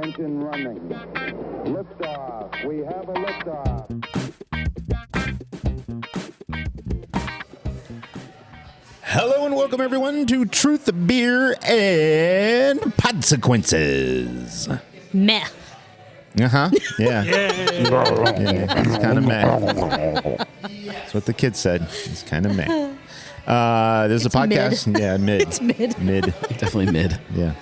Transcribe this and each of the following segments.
Engine running. Liftoff. We have a liftoff. Hello and welcome everyone to Truth, Beer, and Podsequences. Meh. Uh-huh. Yeah. Yeah. It's kind of meh. That's what the kid said. It's kind of meh. There's a podcast. Mid. Yeah, mid. It's mid. Mid. Definitely mid. Yeah.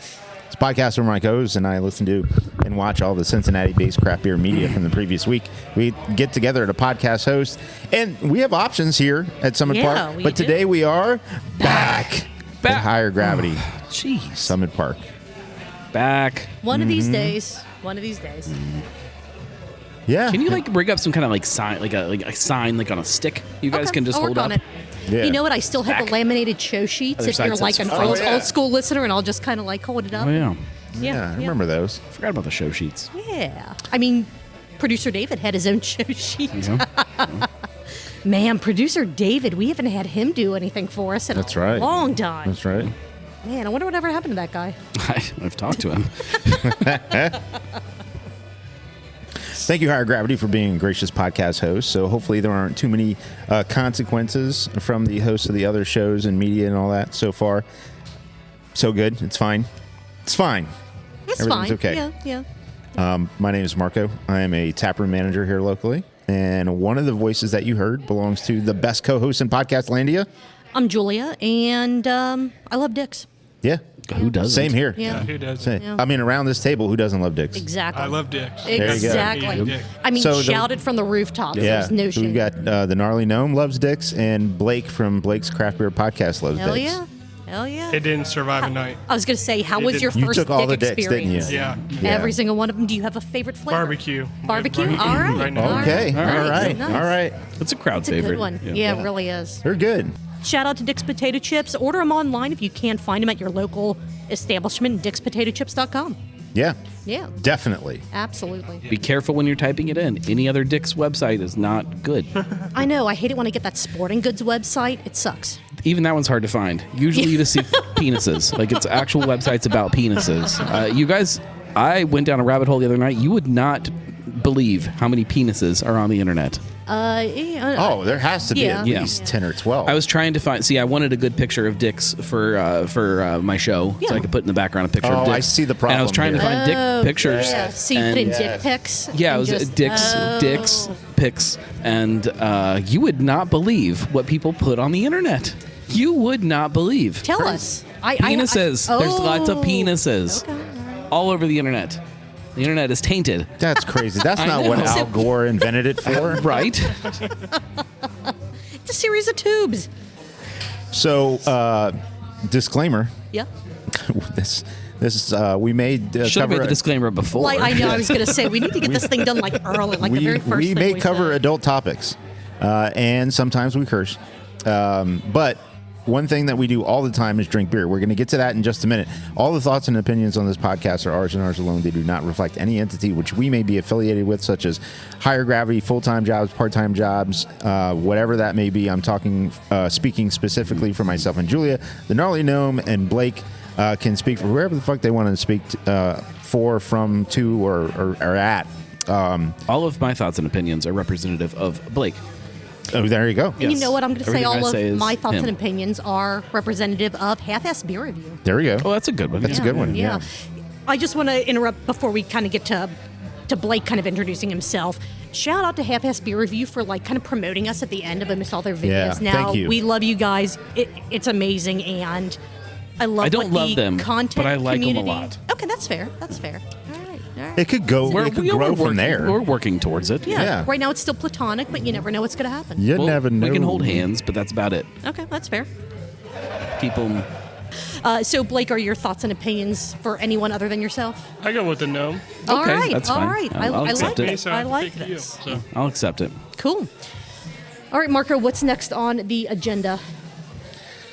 It's a podcast where my co-host and I listen to and watch all the Cincinnati-based craft beer media from the previous week. We get together at a podcast host, and we have options here at Summit Park. But today we are back at Higher Gravity. Jeez. Summit Park. Back. One of these days. One of these days. Yeah. Can you rig up some kind of sign, like a sign on a stick? You guys can just I'll hold work up. on it. Yeah. You know what? I still have the laminated show sheets. Other If side you're like says an phones. old school listener, and I'll just kind of hold it up. Oh yeah. Yeah, I remember those. Forgot about the show sheets. Yeah. I mean, producer David had his own show sheet. Yeah. Man, producer David, we haven't had him do anything for us in a long time. That's right. Man, I wonder whatever happened to that guy. I've talked to him. Thank you, Higher Gravity, for being a gracious podcast host. So hopefully there aren't too many consequences from the hosts of the other shows and media and all that so far. So good. It's fine. It's fine. It's Everything's fine. okay. Yeah. My name is Marco. I am a taproom manager here locally. And one of the voices that you heard belongs to the best co-host in Podcastlandia. I'm Julia, and I love dicks. Yeah. Who doesn't? Same here. Yeah. Who doesn't? Same. Yeah. I mean, around this table, who doesn't love dicks? Exactly. I love dicks. you go. Exactly. Dick. I mean, So shout it from the rooftops. Yeah. There's no shame. We've got the Gnarly Gnome loves dicks, and Blake from Blake's Craft Beer Podcast loves Hell dicks. yeah. Hell yeah. It didn't survive a night. I was going to say, how It was did- your You first took all dick the dicks, didn't you? experience? Yeah. Yeah. Every single one of them. Do you have a favorite flavor? Barbecue. Barbecue? Barbecue All right. right now. Okay. All right. All right. Nice. All right. It's a crowd It's a favorite. good one. Yeah, it really is. They're good. Shout out to Dick's Potato Chips. Order them online if you can't find them at your local establishment, dickspotatochips.com. Yeah. Yeah, Definitely. absolutely. Be careful when you're typing it in. Any other Dick's website is not good. I know. I hate it when I get that sporting goods website. It sucks. Even that one's hard to find. Usually you just see penises. It's actual websites about penises. You guys, I went down a rabbit hole the other night. You would not believe how many penises are on the internet. Oh, there has to be at Yeah. least 10 or 12. I was trying to find. See, I wanted a good picture of dicks for my show, Yeah. so I could put in the background a picture of Oh, dicks. I see the And I was problem trying to here. find dick pictures. Yeah. So you and- put in dick pics? Yeah, it and was just- dicks, pics, and you would not believe what people put on the internet. You would not believe. Tell us. Penises. There's lots of penises Okay. all over the internet. The internet is tainted. That's crazy. That's I not what know. Al Gore invented it for. Right? It's a series of tubes. So, disclaimer. Yeah. This we made Should have cover. made the disclaimer before. Well, I know. I was going to say, we need to get this thing done early, the very first we thing may we cover said. adult topics, and sometimes we curse. But one thing that we do all the time is drink beer. We're going to get to that in just a minute. All the thoughts and opinions on this podcast are ours and ours alone. They do not reflect any entity which we may be affiliated with, such as Higher Gravity, full-time jobs, part-time jobs, whatever that may be. I'm speaking specifically for myself and Julia. The Gnarly Gnome and Blake can speak for whoever the fuck they want to speak for, from, to, or at. All of my thoughts and opinions are representative of Blake. Oh, there you go. And you know what? I'm going to say Everything I all say of is my thoughts him. and opinions are representative of Half-Ass Beer Review. There we go. Oh, that's a good one. That's a good one. Yeah. I just want to interrupt before we kind of get to Blake kind of introducing himself. Shout out to Half-Ass Beer Review for kind of promoting us at the end of almost all their videos. Yeah, Now, thank you. we love you guys. It's amazing, and I love I don't what love the them, content but I like them a community. lot. Okay, that's fair. That's fair. All right. It could go. It could grow from there. We're working towards it. Yeah. Yeah. Right now it's still platonic, but you never know what's going to happen. You Well, never know. We can hold hands, but that's about it. Okay, that's fair. People. So, Blake, are your thoughts and opinions for anyone other than yourself? I go with the gnome. All Okay, right, that's all fine. right. I'll I accept like it. it. So I like pick you, this. so. I'll accept it. Cool. All right, Marco, what's next on the agenda?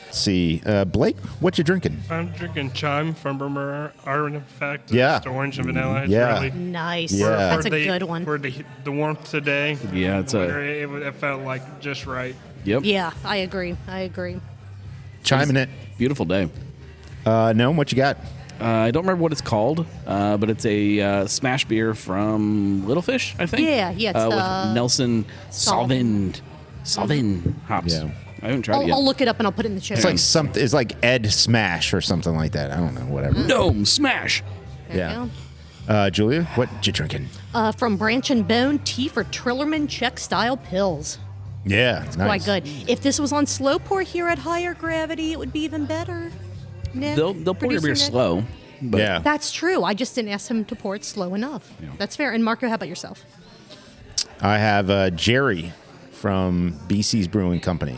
Let's see, Blake, what you drinking? I'm drinking Chime from Brewery Artifact. Yeah. Just orange and vanilla. It's Yeah. really Nice. Yeah. That's a for the, good one. For the warmth today. Yeah, it's winter, a. it felt like just right. Yep. Yeah, I agree. I agree. Chiming it. Beautiful day. Gnome, what you got? I don't remember what it's called, but it's a smash beer from Little Fish, I think. Yeah, it's with Nelson Sauvin hops. Yeah. I haven't tried it yet. I'll look it up and I'll put it in the show. It's like something. It's like Ed Smash or something like that. I don't know. Whatever. Gnome Smash. There Yeah. you go. Julia, what you drinking? From Branch and Bone, tea for Trillerman Czech style pills. Yeah, nice. Quite good. If this was on slow pour here at higher gravity, it would be even better. Nick, They'll pour your producer beer Nick. slow. But Yeah. That's true. I just didn't ask him to pour it slow enough. Yeah. That's fair. And Marco, how about yourself? I have Jerry from BC's Brewing Company.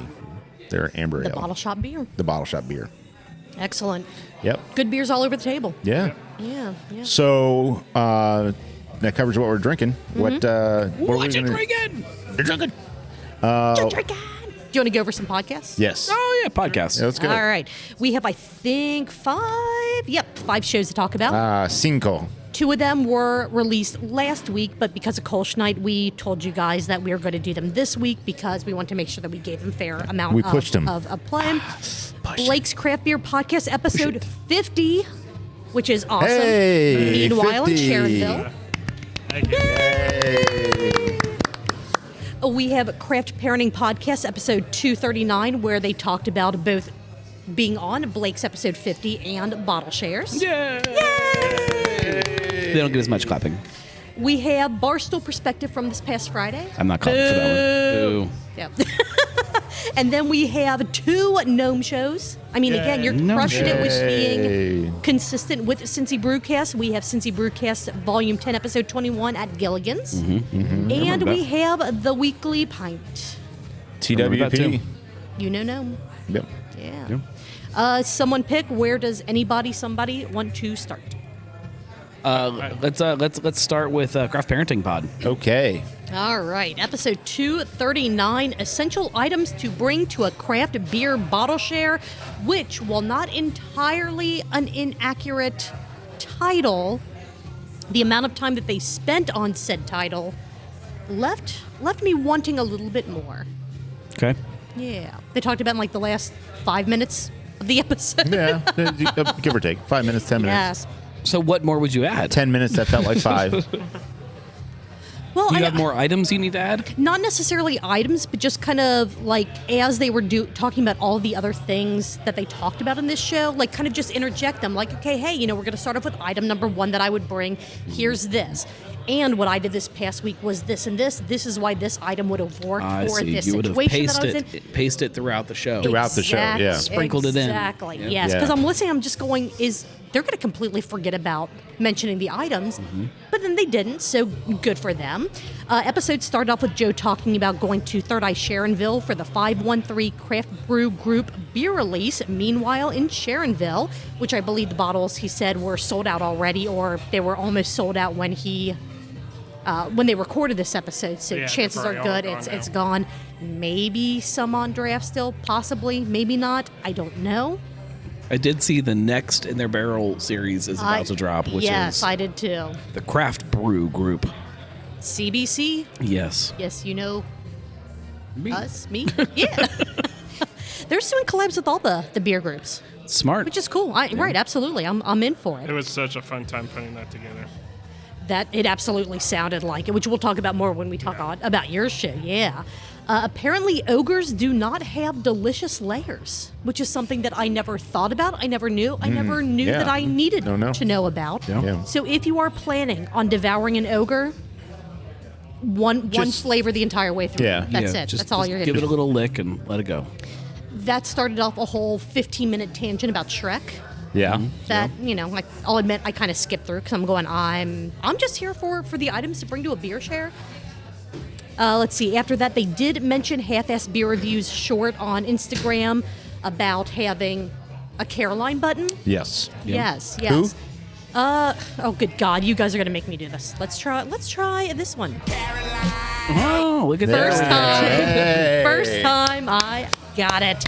Their amber The ale. bottle shop beer. The bottle shop beer. Excellent. Yep. Good beers all over the table. Yeah. Yeah. So that covers what we're drinking. What are we what you gonna- drinking? You're drinking. Do you want to go over some podcasts? Yes. Oh, yeah, podcast. Yeah, let's go. All right. We have, I think, 5 shows to talk about. Cinco. 2 of them were released last week, but because of Kolsch Night, we told you guys that we were going to do them this week because we want to make sure that we gave them fair amount We pushed them. of play. Blake's Craft Beer Podcast, episode 50, which is awesome. Hey, Meanwhile 50. in Sharonville. Thank you. Hey. We have Craft Parenting Podcast, episode 239, where they talked about both being on Blake's episode 50 and bottle shares. Yay! They don't get as much clapping. We have Barstool Perspective from this past Friday. I'm not clapping for that one. Boo. Yep. And then we have 2 gnome shows. I mean, again, you're Gnome crushing it with Yay. being consistent with Cincy Brewcast. We have Cincy Brewcast Volume 10, Episode 21 at Gilligan's. And we have the Weekly Pint. Remember that TWP. too. You know gnome. Yep. Yeah. Someone pick, where does somebody want to start? Let's start with Craft Parenting Pod. Okay. All right, episode 239, essential items to bring to a craft beer bottle share, which, while not entirely an inaccurate title, the amount of time that they spent on said title left me wanting a little bit more. Okay. Yeah, they talked about in like the last 5 minutes of the episode. Yeah. Give or take. 5 minutes, 10 minutes. Yes. So what more would you add? 10 minutes, that felt like 5. Well, You have more items you need to add? not necessarily items, but just kind of like as they were talking about all the other things that they talked about in this show, like kind of just interject them. Like, okay, hey, we're going to start off with item number 1 that I would bring. Here's this. And what I did this past week was this and this. This is why this item would have worked I for see. this You would have situation that I was in. pasted it throughout the show. Throughout the show, yeah. Sprinkled it in. Exactly, Yeah. yes. Yeah. Because I'm listening, I'm just going, they're going to completely forget about mentioning the items, but then they didn't, so good for them. Episode started off with Joe talking about going to Third Eye Sharonville for the 513 Craft Brew Group beer release. Meanwhile, in Sharonville, which I believe the bottles, he said, were sold out already, or they were almost sold out when they recorded this episode, so Yeah, chances they're are probably all good gone it's now. gone. Maybe some on draft still, possibly, maybe not. I don't know. I did see the next in their barrel series is about to drop, which yes, is I did too. the Craft Brew Group. CBC, Yes. yes, you know Me. us, me, yeah. They're doing collabs with all the beer groups, Smart. which is cool. Right, absolutely. I'm in for It it. was such a fun time putting that together. That it absolutely sounded like it, which we'll talk about more when we talk about your show. Yeah. Apparently, ogres do not have delicious layers, which is something that I never thought about. I never knew. I never knew yeah. that I needed Don't know. to know about. Yeah. Yeah. So if you are planning on devouring an ogre, one Just- flavor the entire way through. Yeah. That's Yeah, it. just- That's all just you're give going it to a little lick and let it go. That started off a whole 15-minute tangent about Shrek. Yeah. That like I'll admit I kind of skipped through because I'm going. I'm just here for the items to bring to a beer share. Let's see. After that, they did mention half-ass beer reviews short on Instagram about having a Caroline button. Yes. Yes. Who? Oh, good God! You guys are gonna make me do this. Let's try this one. Oh, look at First that. time. Hey. First time I got it.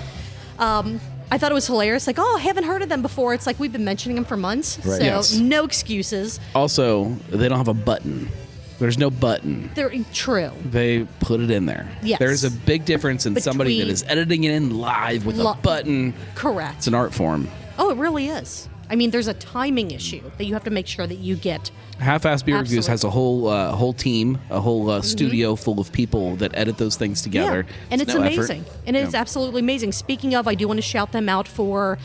I thought it was hilarious. Like, oh, I haven't heard of them before. It's like we've been mentioning them for months. Right. So Yes. no excuses. Also, they don't have a button. There's no button. They're true. They put it in there. Yes. There's a big difference in somebody that Between- is editing it in live with a button. Correct. It's an art form. Oh, it really is. I mean, there's a timing issue that you have to make sure that you get. Half-Ass Beer Reviews has a Absolutely. whole team, a whole studio full of people that edit those things together. Yeah, and it's no amazing. effort. And it's absolutely amazing. Speaking of, I do want to shout them out for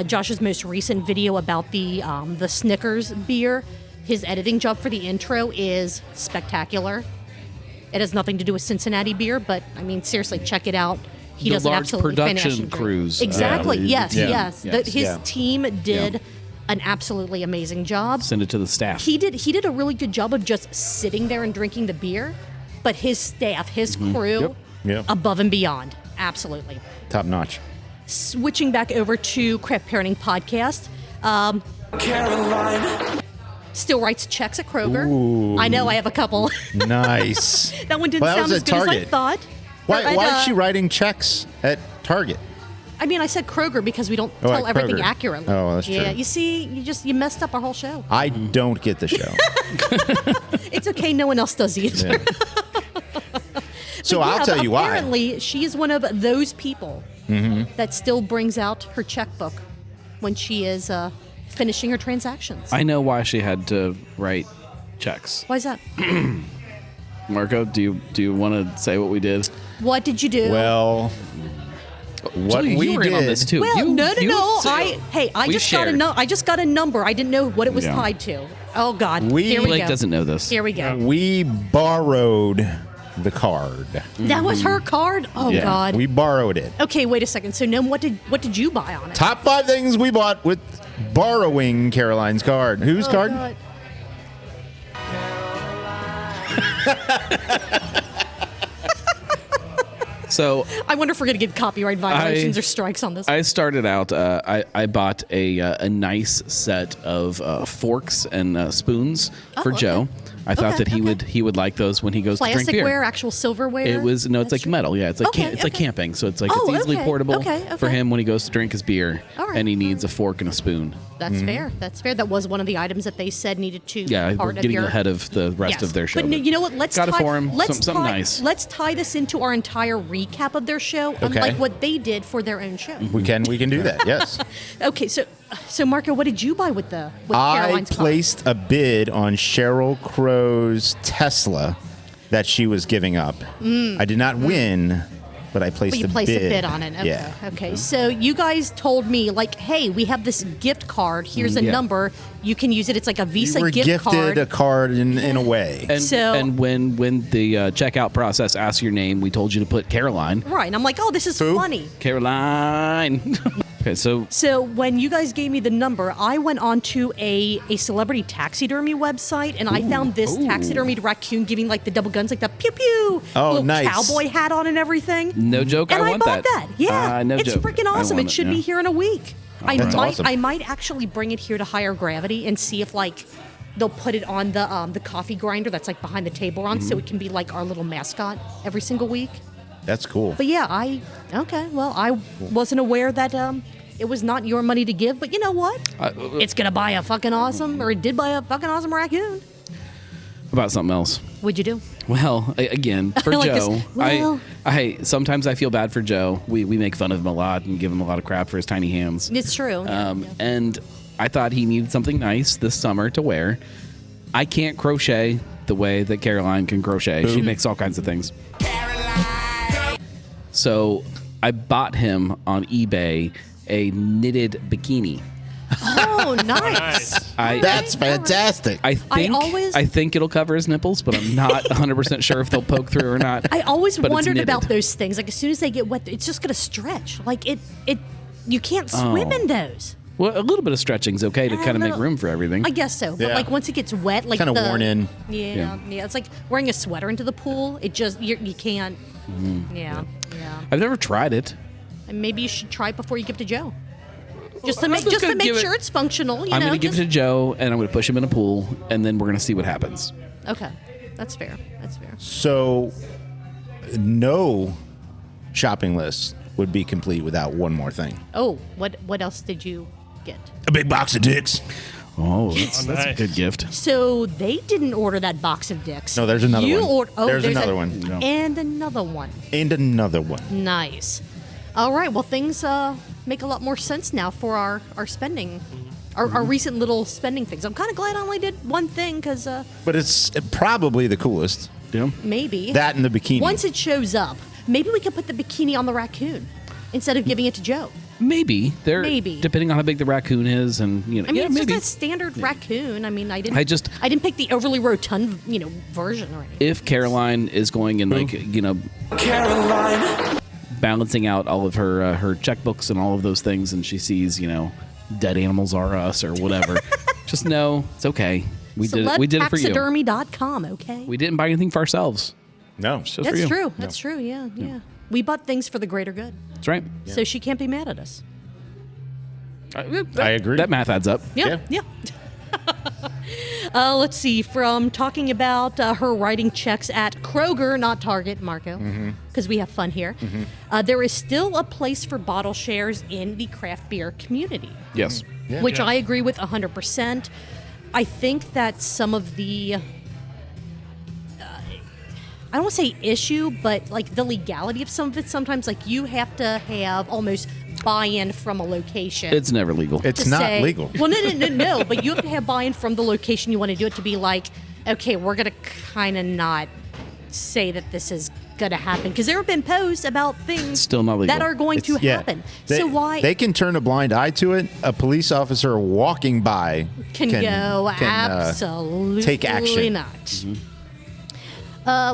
Josh's most recent video about the Snickers beer. His editing job for the intro is spectacular. It has nothing to do with Cincinnati beer, but I mean, seriously, check it out. He The does an large absolutely production fantastic job. crews. Exactly. Yes. Yeah. Yes. Yes. His Yeah. team did an absolutely amazing job. Send it to the staff. He did a really good job of just sitting there and drinking the beer, but his staff, his crew, Yep. above and beyond. Absolutely. Top notch. Switching back over to Craft Parenting Podcast. Caroline. Still writes checks at Kroger. Ooh. I know I have a couple. Nice. That one didn't Well, that sound was as at good as I Target. thought. Why But, is she writing checks at Target? I mean, I said Kroger because we don't Oh, tell at everything Kroger. accurately. Oh, that's Yeah, true. you see, you messed up our whole show. I don't get the show. It's okay, no one else does either. Yeah. So But I'll yeah, tell but you why. Apparently, she is one of those people that still brings out her checkbook when she is finishing her transactions. I know why she had to write checks. Why is that? Marco, do you want to say what we did? What did you do? Well, what Julie, we you were did. in on this too. Well, You- no. say- I we just got a shared. I just got a number. I didn't know what it was Yeah. tied to. Oh God. We- Here we Blake go. doesn't know this. Here we go. We borrowed the card. That was her card. Oh Yeah. God. We borrowed it. Okay, wait a second. So, Gnome, what did you buy on it? Top 5 things we bought with borrowing Caroline's card. Whose Oh, card? God. So I wonder if we're gonna get copyright violations or strikes on this. I started out. I bought a nice set of forks and spoons for okay. Joe. I thought Okay, that he would like those when he goes to drink beer. Plasticware, actual silverware. It was no, it's That's like true. metal. Yeah, it's like Okay, it's like okay. camping. So it's like Oh, it's easily okay, portable okay, for okay. him when he goes to drink his beer, All right, and he all needs right. a fork and a spoon. That's fair. That's fair. That was one of the items that they said needed to. Yeah, be we're part of getting your, ahead of the rest Yes. of their show. But no, you know what? Let's got it tie, for him. Let's Something tie, nice. Let's tie this into our entire recap of their show, unlike what they did for their own show. We can do that. Yes. Okay, so Marco, what did you buy with I Caroline's card? placed a bid on Cheryl Crow's Tesla that she was giving up. I did not win, but I placed But you a placed bid. a bid on it. Okay. Yeah. Okay. So you guys told me like, hey, we have this gift card. Here's a Yeah. number. You can use it. It's like a Visa We were gift gifted card. a card in a way. And, So- and when the checkout process asks your name, we told you to put Caroline. Right. And I'm like, oh, this is Who? funny. Caroline. Okay, so So when you guys gave me the number, I went onto a celebrity taxidermy website and I found this taxidermied raccoon giving like the double guns, like the pew pew, Oh, little nice. cowboy hat on and everything. no joke, And I I want bought that. Yeah, no it's joke. freaking I awesome. want It should yeah. be here in a week. That's awesome. I might actually bring it here to Higher Gravity and see if like they'll put it on the coffee grinder that's like behind the table on, so it can be like our little mascot every single week. That's cool. But yeah, I wasn't aware that it was not your money to give, but you know what? It's gonna buy a fucking awesome, or it did buy a fucking awesome raccoon. About something else. What'd you do? Well, again, for I like this. Joe, Well- I sometimes I feel bad for Joe. We make fun of him a lot and give him a lot of crap for his tiny hands. It's true. Yeah. And I thought he needed something nice this summer to wear. I can't crochet the way that Caroline can crochet. She makes all kinds of things. So I bought him on eBay a knitted bikini. Oh, nice. That's fantastic. I think it'll cover his nipples, but I'm not 100% sure if they'll poke through or not. I always But it's wondered knitted. about those things. Like as soon as they get wet, it's just gonna stretch. Like it. You can't swim in those. Well, a little bit of stretching's okay to I kind of don't make know. room for everything. I guess so. But Yeah. like once it gets wet, like Kinda the- worn in. Yeah, it's like wearing a sweater into the pool. It just you can't. Yeah. I've never tried it. And maybe you should try it before you give it to Joe. Just to I'm make just gonna give it- sure it's functional. I'm going to give it to Joe, and I'm going to push him in a pool, and then we're going to see what happens. Okay, that's fair. So, no shopping list would be complete without one more thing. Oh, what else did you get? A big box of dicks. Oh, that's a nice. good gift. So they didn't order that box of dicks. No, there's another you one. Ordered, oh, There's another a- one. No. And another one. And another one. Nice. All right. Well, things make a lot more sense now for our spending. our recent little spending things. I'm kind of glad I only did one thing because But it's probably the coolest. Yeah. maybe That and the bikini. once it shows up, maybe we could put the bikini on the raccoon instead of giving it to Joe. Maybe. Maybe. Depending on how big the raccoon is, and I mean, yeah, it's maybe. just a standard raccoon. I mean, I didn't I pick the overly rotund, version or anything. If Caroline is going and Caroline balancing out all of her checkbooks and all of those things, and she sees Dead Animals Are Us or whatever, just know it's okay. We did it for you. Taxidermy.com, okay? We didn't buy anything for ourselves. No. It's just for That's you. true. That's true. Yeah, yeah. We bought things for the greater good, That's right. so she can't be mad at us. I agree. That math adds up. Yeah. Let's see. From talking about her writing checks at Kroger, not Target, Marco, because we have fun here. There is still a place for bottle shares in the craft beer community, Yes. which I agree with 100%. I think that some of the I don't want to say issue, but like the legality of some of it, sometimes like you have to have almost buy-in from a location. It's never legal. It's to not say- legal. Well, no, but you have to have buy-in from the location you want to do it to be like, okay, we're going to kind of not say that this is going to happen. Because there have been posts about things Still not legal. that are going to happen. So why They can turn a blind eye to it. A police officer walking by can go absolutely take action. not.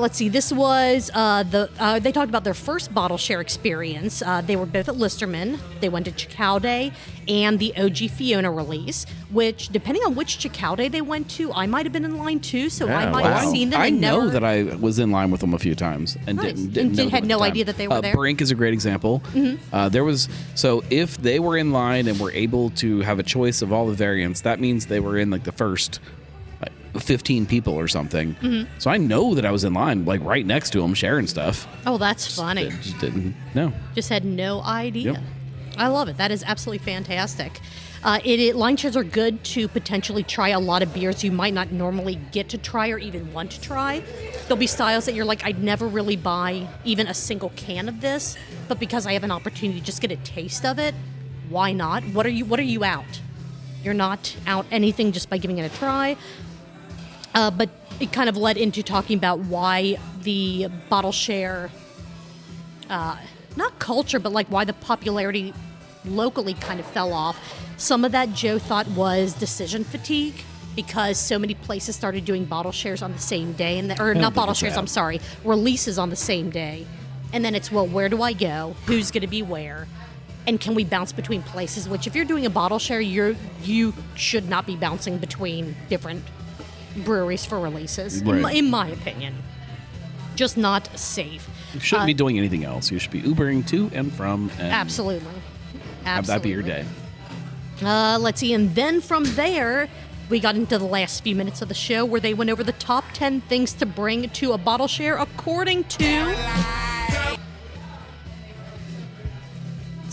Let's see. This was they talked about their first bottle share experience. They were both at Listerman. They went to Chicao Day and the OG Fiona release. Which, depending on which Chicao Day they went to, I might have been in line too. So I Yeah, might wow. have seen them. I and know never, that I was in line with them a few times and Nice. didn't And know them had at no the time. idea that they were there? Brink is a great example. There was if they were in line and were able to have a choice of all the variants, that means they were in like the first 15 people or something. So I know that I was in line, like right next to them, sharing stuff. Oh, that's funny. Just didn't know. Just had no idea. Yep. I love it. That is absolutely fantastic. Line shares are good to potentially try a lot of beers you might not normally get to try or even want to try. There'll be styles that you're like, I'd never really buy even a single can of this, but because I have an opportunity to just get a taste of it, why not? What are you out? You're not out anything just by giving it a try. But it kind of led into talking about why the bottle share, not culture, but like why the popularity locally kind of fell off. Some of that Joe thought was decision fatigue because so many places started doing bottle shares on the same day, not bottle shares, I'm sorry, releases on the same day. And then it's, well, where do I go? Who's going to be where? And can we bounce between places? Which if you're doing a bottle share, you should not be bouncing between different breweries for releases, Right. in my opinion. Just not safe. You shouldn't be doing anything else. You should be Ubering to and from. And Absolutely. have that be your day. Let's see. And then from there, we got into the last few minutes of the show where they went over the top 10 things to bring to a bottle share according to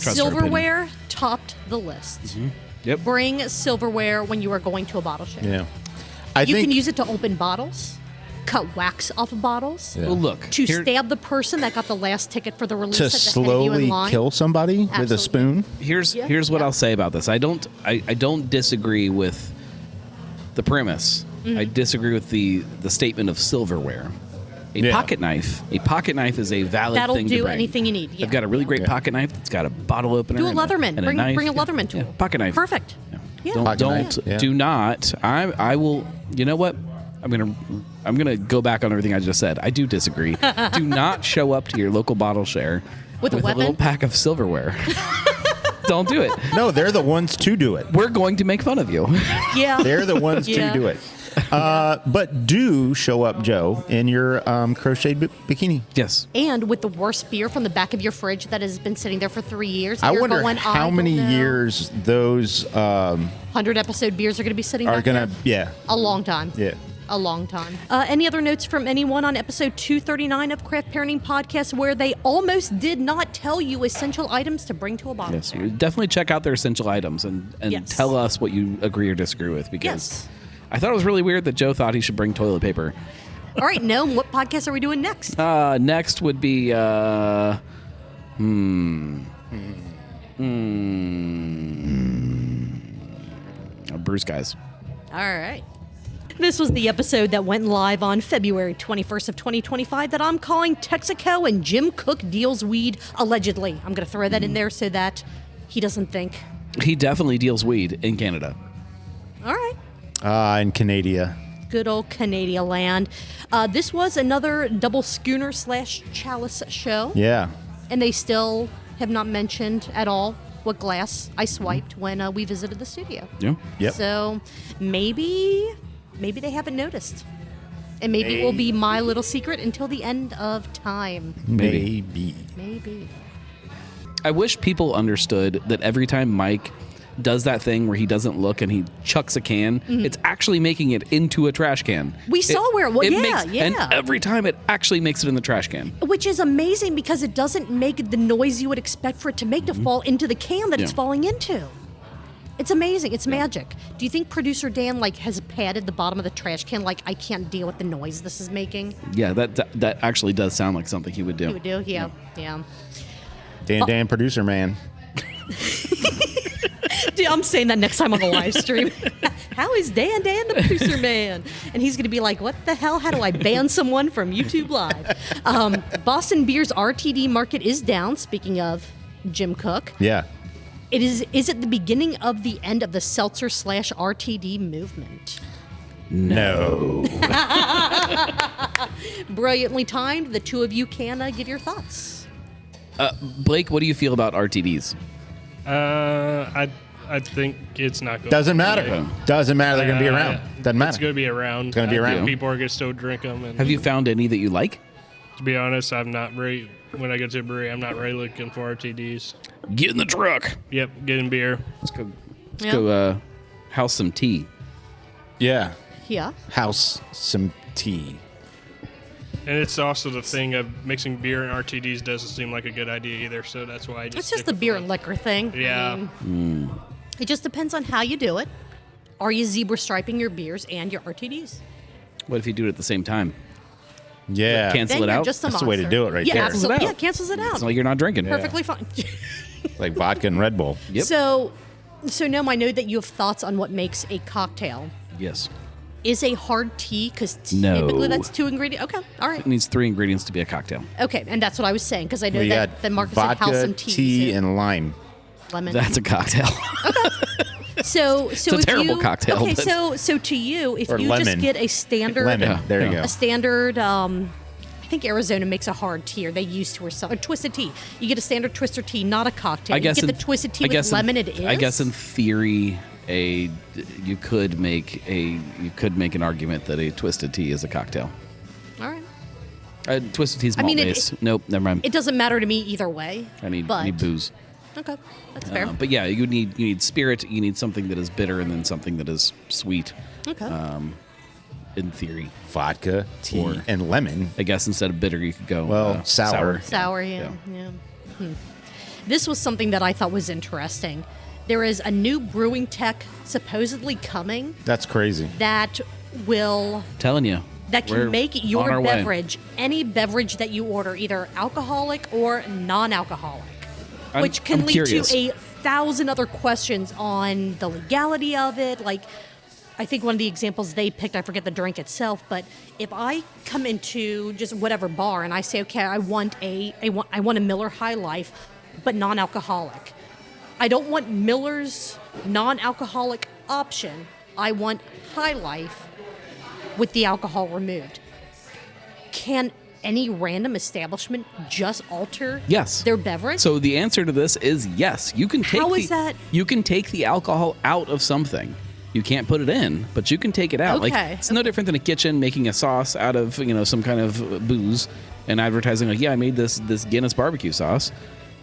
Trust our silverware topped the list. Yep. Bring silverware when you are going to a bottle share. Yeah. You can use it to open bottles, cut wax off of bottles, Well, look. to here- stab the person that got the last ticket for the release to at the head of you in slowly line. kill somebody with a Absolutely. spoon. Here's what I'll say about this. I don't disagree with the premise. I disagree with the statement of silverware. A pocket knife is a valid That'll thing to do bring. anything you need. Yeah. I've got a really great pocket knife that's got a bottle opener. Do a and Leatherman. and a Bring knife. a Leatherman tool. Yeah, pocket knife. Perfect. Yeah. Pocket Don't knife, yeah. do not. I will. You know what? I'm gonna go back on everything I just said. I do disagree. Do not show up to your local bottle share With a weapon? little pack of silverware. Don't do it. No, they're the ones to do it. We're going to make fun of you. Yeah. They're the ones Yeah. to do it. But do show up, Joe, in your crocheted bikini. Yes. And with the worst beer from the back of your fridge that has been sitting there for 3 years. I you're wonder going, how I many don't know. years those 100-episode beers are going to be sitting are back gonna. there? Yeah. A long time. Yeah. A long time. Any other notes from anyone on episode 239 of Craft Parenting Podcast where they almost did not tell you essential items to bring to a bottle Yes. share? Definitely check out their essential items and Yes. tell us what you agree or disagree with because Yes. I thought it was really weird that Joe thought he should bring toilet paper. All right, Noam, what podcast are we doing next? Next would be Brewcast. All right. This was the episode that went live on February 21st of 2025 that I'm calling Texaco and Jim Cook deals weed allegedly. I'm going to throw that in there so that he doesn't think. He definitely deals weed in Canada. All right. In Canada. Good old Canada land. This was another double schooner / chalice show. Yeah. And they still have not mentioned at all what glass I swiped when we visited the studio. Yeah. Yep. So maybe they haven't noticed. And maybe it will be my little secret until the end of time. Maybe. I wish people understood that every time Mike does that thing where he doesn't look and he chucks a can, it's actually making it into a trash can. We saw where it was. Yeah. And every time it actually makes it in the trash can. Which is amazing because it doesn't make the noise you would expect for it to make to fall into the can that it's falling into. It's amazing. It's magic. Do you think producer Dan has padded the bottom of the trash can I can't deal with the noise this is making? Yeah, that actually does sound like something he would do. He would do, yeah. Dan, producer man. Dude, I'm saying that next time on the live stream. How is Dan the producer man? And he's going to be like, what the hell? How do I ban someone from YouTube Live? Boston Beer's RTD market is down, speaking of Jim Cook. Yeah. Is it the beginning of the end of the seltzer / RTD movement? No. Brilliantly timed. The two of you can give your thoughts. Blake, what do you feel about RTDs? I think it's not going. Doesn't matter. to Doesn't matter. They're going to be around. Doesn't matter. It's going to be around. It's gonna be around. People are going to still drink them. And Have you found any that you like? to be honest, I'm not really. When I go to a brewery, I'm not really looking for RTDs. Get in the truck. Yep, getting beer. Let's go house some tea. Yeah. Yeah. House some tea. And it's also the thing of mixing beer and RTDs doesn't seem like a good idea either. So that's why I just. It's just stick the with beer one. and liquor thing. Yeah. It just depends on how you do it. Are you zebra striping your beers and your RTDs? What if you do it at the same time? Yeah. Cancel Then it you're out? just a That's the way to monster. do it right yeah, there. Absolutely. Cancels it Yeah, out. cancels it out. It's like you're not drinking. Perfectly fine. Like vodka and Red Bull. Yep. So, Noam, I know that you have thoughts on what makes a cocktail. Yes. Is a hard tea, because No. typically that's 2 ingredients. Okay, all right. It needs 3 ingredients to be a cocktail. Okay, and that's what I was saying, because I know We that got the Marcus said house vodka, and tea. tea, so and lime. lemon. That's a cocktail. So a if terrible you, cocktail, Okay, but- so to you, if Or you lemon. just get a standard, Lemon. Yeah. There you Yeah. go. a standard, I think Arizona makes a hard tea, or they used to, or something. Twisted tea. You get a standard twister tea, not a cocktail. I guess you get in- the twisted tea I with guess in- lemon. It is. I guess in theory, you could make an argument that a twisted tea is a cocktail. All right. Twisted tea's I malt mean, based. Nope, never mind. It doesn't matter to me either way. I need but, booze. Okay, that's fair. But yeah, you need spirit. You need something that is bitter, and then something that is sweet. Okay. In theory, Vodka, tea, Or- and lemon. I guess instead of bitter, you could go sour. Sour, yeah. This was something that I thought was interesting. There is a new brewing tech supposedly coming That's crazy. that will Telling you, that we're can make on your our way. beverage, any beverage that you order, either alcoholic or non-alcoholic, which can I'm lead curious. to 1,000 other questions on the legality of it. Like, I think one of the examples they picked, I forget the drink itself, but if I come into just whatever bar and I say, okay, I want a Miller High Life, but non-alcoholic. I don't want Miller's non-alcoholic option. I want High Life with the alcohol removed. Can any random establishment just alter Yes. their beverage? So the answer to this is yes. You can take How is that? You can take the alcohol out of something. You can't put it in, but you can take it out. Okay, Like it's no different than a kitchen making a sauce out of some kind of booze and advertising like, yeah, I made this Guinness barbecue sauce.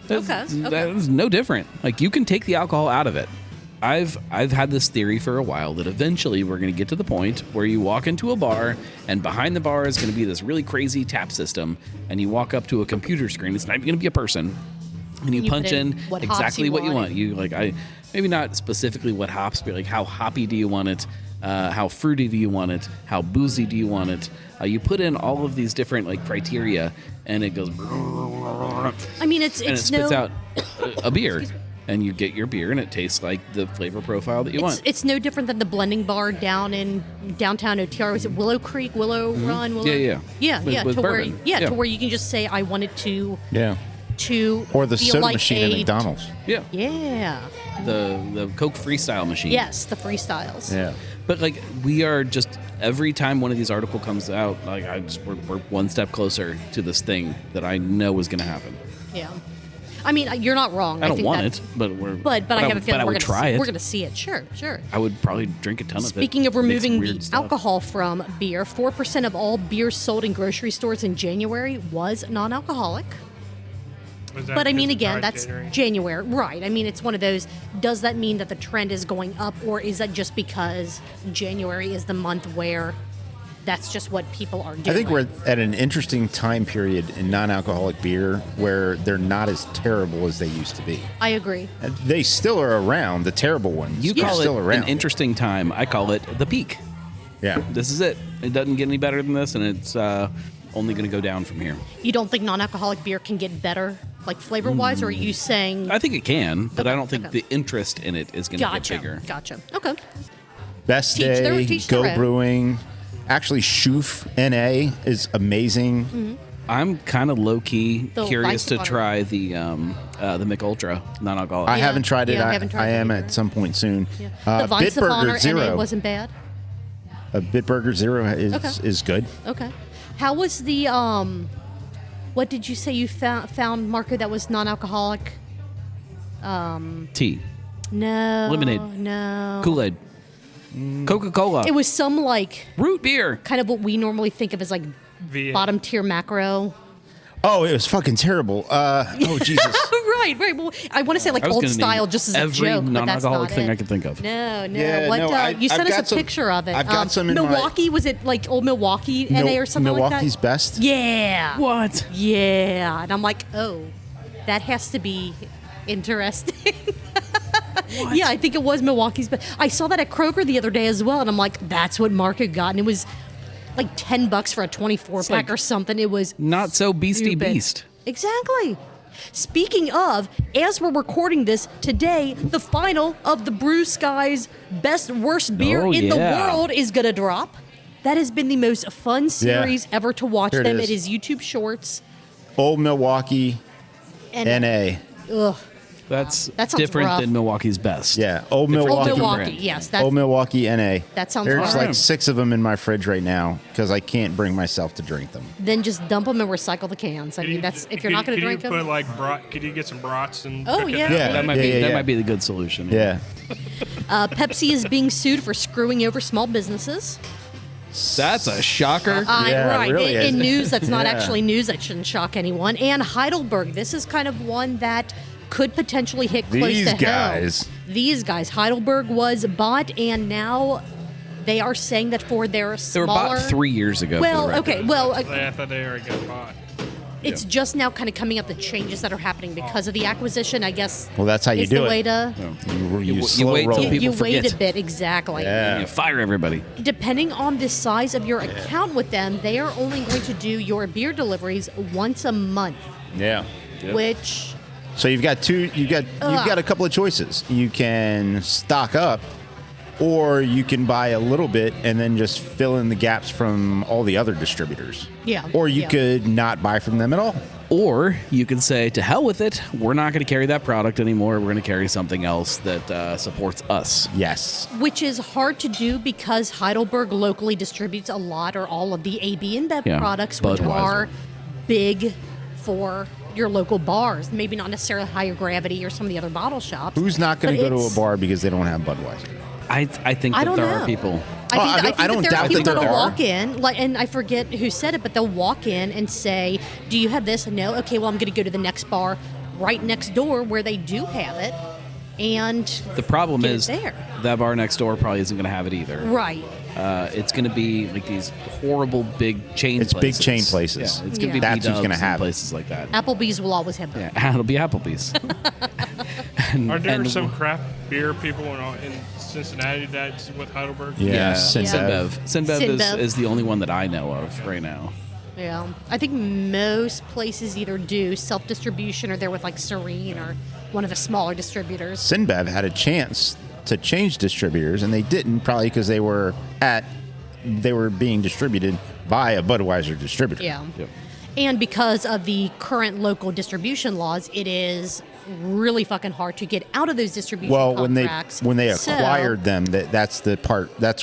That is no different. Like you can take the alcohol out of it. I've had this theory for a while that eventually we're going to get to the point where you walk into a bar and behind the bar is going to be this really crazy tap system, and you walk up to a computer screen. It's not even going to be a person, and you punch put in in what hops exactly you what you want. want. You maybe not specifically what hops, but like how hoppy do you want it? How fruity do you want it? How boozy do you want it? You put in all of these different like criteria, and it goes. I mean, it's And it spits out a beer. and you get your beer, and it tastes like the flavor profile that you want. It's no different than the blending bar down in downtown OTR. Was it Willow Creek, Willow Run? Willow? Yeah. With to where, bourbon. to where you can just say, I want it to Or the feel soda like machine at a- McDonald's. Yeah. Yeah. The Coke Freestyle machine. Yes, the freestyles. Yeah. But like we are just every time one of these articles comes out, like we're one step closer to this thing that I know is going to happen. Yeah. I mean, you're not wrong. I don't think want that- it, but But I have a feeling I we're would gonna try it. We're going to see it. Sure. I would probably drink a ton of it. Speaking of Make some removing weird the stuff. alcohol from beer, 4% of all beer sold in grocery stores in January was non-alcoholic. Was that But I mean, because of again, dry that's January? January, right? I mean, it's one of those. Does that mean that the trend is going up, or is that just because January is the month where that's just what people are doing? I think we're at an interesting time period in non-alcoholic beer where they're not as terrible as they used to be. I agree. And they still are around. The terrible ones You are call it still around. an interesting time. I call it the peak. Yeah. This is it. It doesn't get any better than this, and it's only going to go down from here. You don't think non-alcoholic beer can get better, like flavor-wise, or are you saying? I think it can, but I don't think Okay. the interest in it is going to get bigger. Gotcha. Okay. Best Teach their- Day, teach their Go own. Brewing. Actually, Shoof NA is amazing. Mm-hmm. I'm kind of low key The curious to Weiss try the Mick Ultra non-alcoholic. I haven't tried it. Yeah, I I, haven't tried I it am either. at some point soon. The Vice of Honor Bitburger Zero. NA wasn't bad. Bitburger Zero is Okay. is good. Okay. How was the what did you say you found, Marco, that was non-alcoholic? Tea, No. Lemonade. No. Kool-Aid, Coca-Cola, It was some like root beer. kind of what we normally think of as like V8. bottom tier macro. Oh, it was fucking terrible. Oh Jesus. Right. Well, I want to say like I was old gonna style name just as a every joke, but that's non-alcoholic not thing it. I could think of. No. Yeah, What no, you I've sent got us a some- picture of it. I've got some in my- Milwaukee. Was it like old Milwaukee NA or something Milwaukee's like that? best. Yeah. What? Yeah. And I'm like, oh, that has to be interesting. Yeah, I think it was Milwaukee's. But I saw that at Kroger the other day as well, and I'm like, that's what Marco got, and it was like $10 for a 24-pack like or something. It was Not so beastie stupid. beast. Exactly. Speaking of, as we're recording this today, the final of the Brew Sky's best worst beer Oh, in the yeah. world is gonna drop. That has been the most fun series ever to watch Here it them. is. It is YouTube Shorts. Old Milwaukee And NA. ugh, That sounds different rough. than Milwaukee's best. Yeah, Old Different Milwaukee. Old Milwaukee, brand. yes, that's Old Milwaukee NA. That sounds There's hard. like 6 of them in my fridge right now because I can't bring myself to drink them. then just dump them and recycle the cans. I mean, that's if you're not going to drink Could them. you put like could you get some brats and Oh, cook it yeah. that Yeah. way? That might Yeah, be yeah, that yeah. might be the good solution. Yeah. Pepsi is being sued for screwing over small businesses. That's a shocker. Yeah, it Right. really in is. news that's not Yeah. actually news that shouldn't shock anyone. And Heidelberg, this is kind of one that could potentially hit close These to guys. hell. These guys. Heidelberg was bought, and now they are saying that for their they smaller. were bought 3 years ago. Well, for the record. okay. Well, I thought they already got bought. it's just now kind of coming up the changes that are happening because of the acquisition. I guess. Well, that's how you is do the it. way to. You You slow wait till roll. people You wait forget. a bit, exactly. Yeah. You fire everybody. Depending on the size of your account with them, they are only going to do your beer deliveries once a month, Yeah. Yep. which So you've got you've got a couple of choices. You can stock up, or you can buy a little bit and then just fill in the gaps from all the other distributors. Yeah, Or you yeah. could not buy from them at all. Or you can say, to hell with it. We're not going to carry that product anymore. We're going to carry something else that supports us. Yes. which is hard to do because Heidelberg locally distributes a lot or all of the AB and Bev Yeah, products, which Budweiser. are big for your local bars. Maybe not necessarily Higher Gravity or some of the other bottle shops. Who's not going but to go to a it's- bar because they don't have Budweiser? I think I that don't there know. are people. I think I don't that there doubt are that people there that'll are. walk in, like, and I forget who said it, but they'll walk in and say, "Do you have this?" No. Okay, well, I'm going to go to the next bar right next door where they do have it, and The problem Get it is there. that bar next door probably isn't going to have it either. right. It's going to be like these horrible big chain It's big places. chain places. Yeah, it's going to Yeah. be That's who's B-dubs gonna and have it. places like that. Applebee's will always have them. Yeah, it'll be Applebee's. Are there and- some craft beer people in Cincinnati that's with Heidelberg? Yeah. Yeah, Cincy. Sinbev. Sinbev Sinbev. is the only one that I know of right now. Yeah, I think most places either do self-distribution or they're with like Serene or one of the smaller distributors. Sinbev had a chance to change distributors, and they didn't, probably because they were being distributed by a Budweiser distributor. Yeah. Yep. And because of the current local distribution laws, it is really fucking hard to get out of those distribution contracts. when they So- acquired them, that's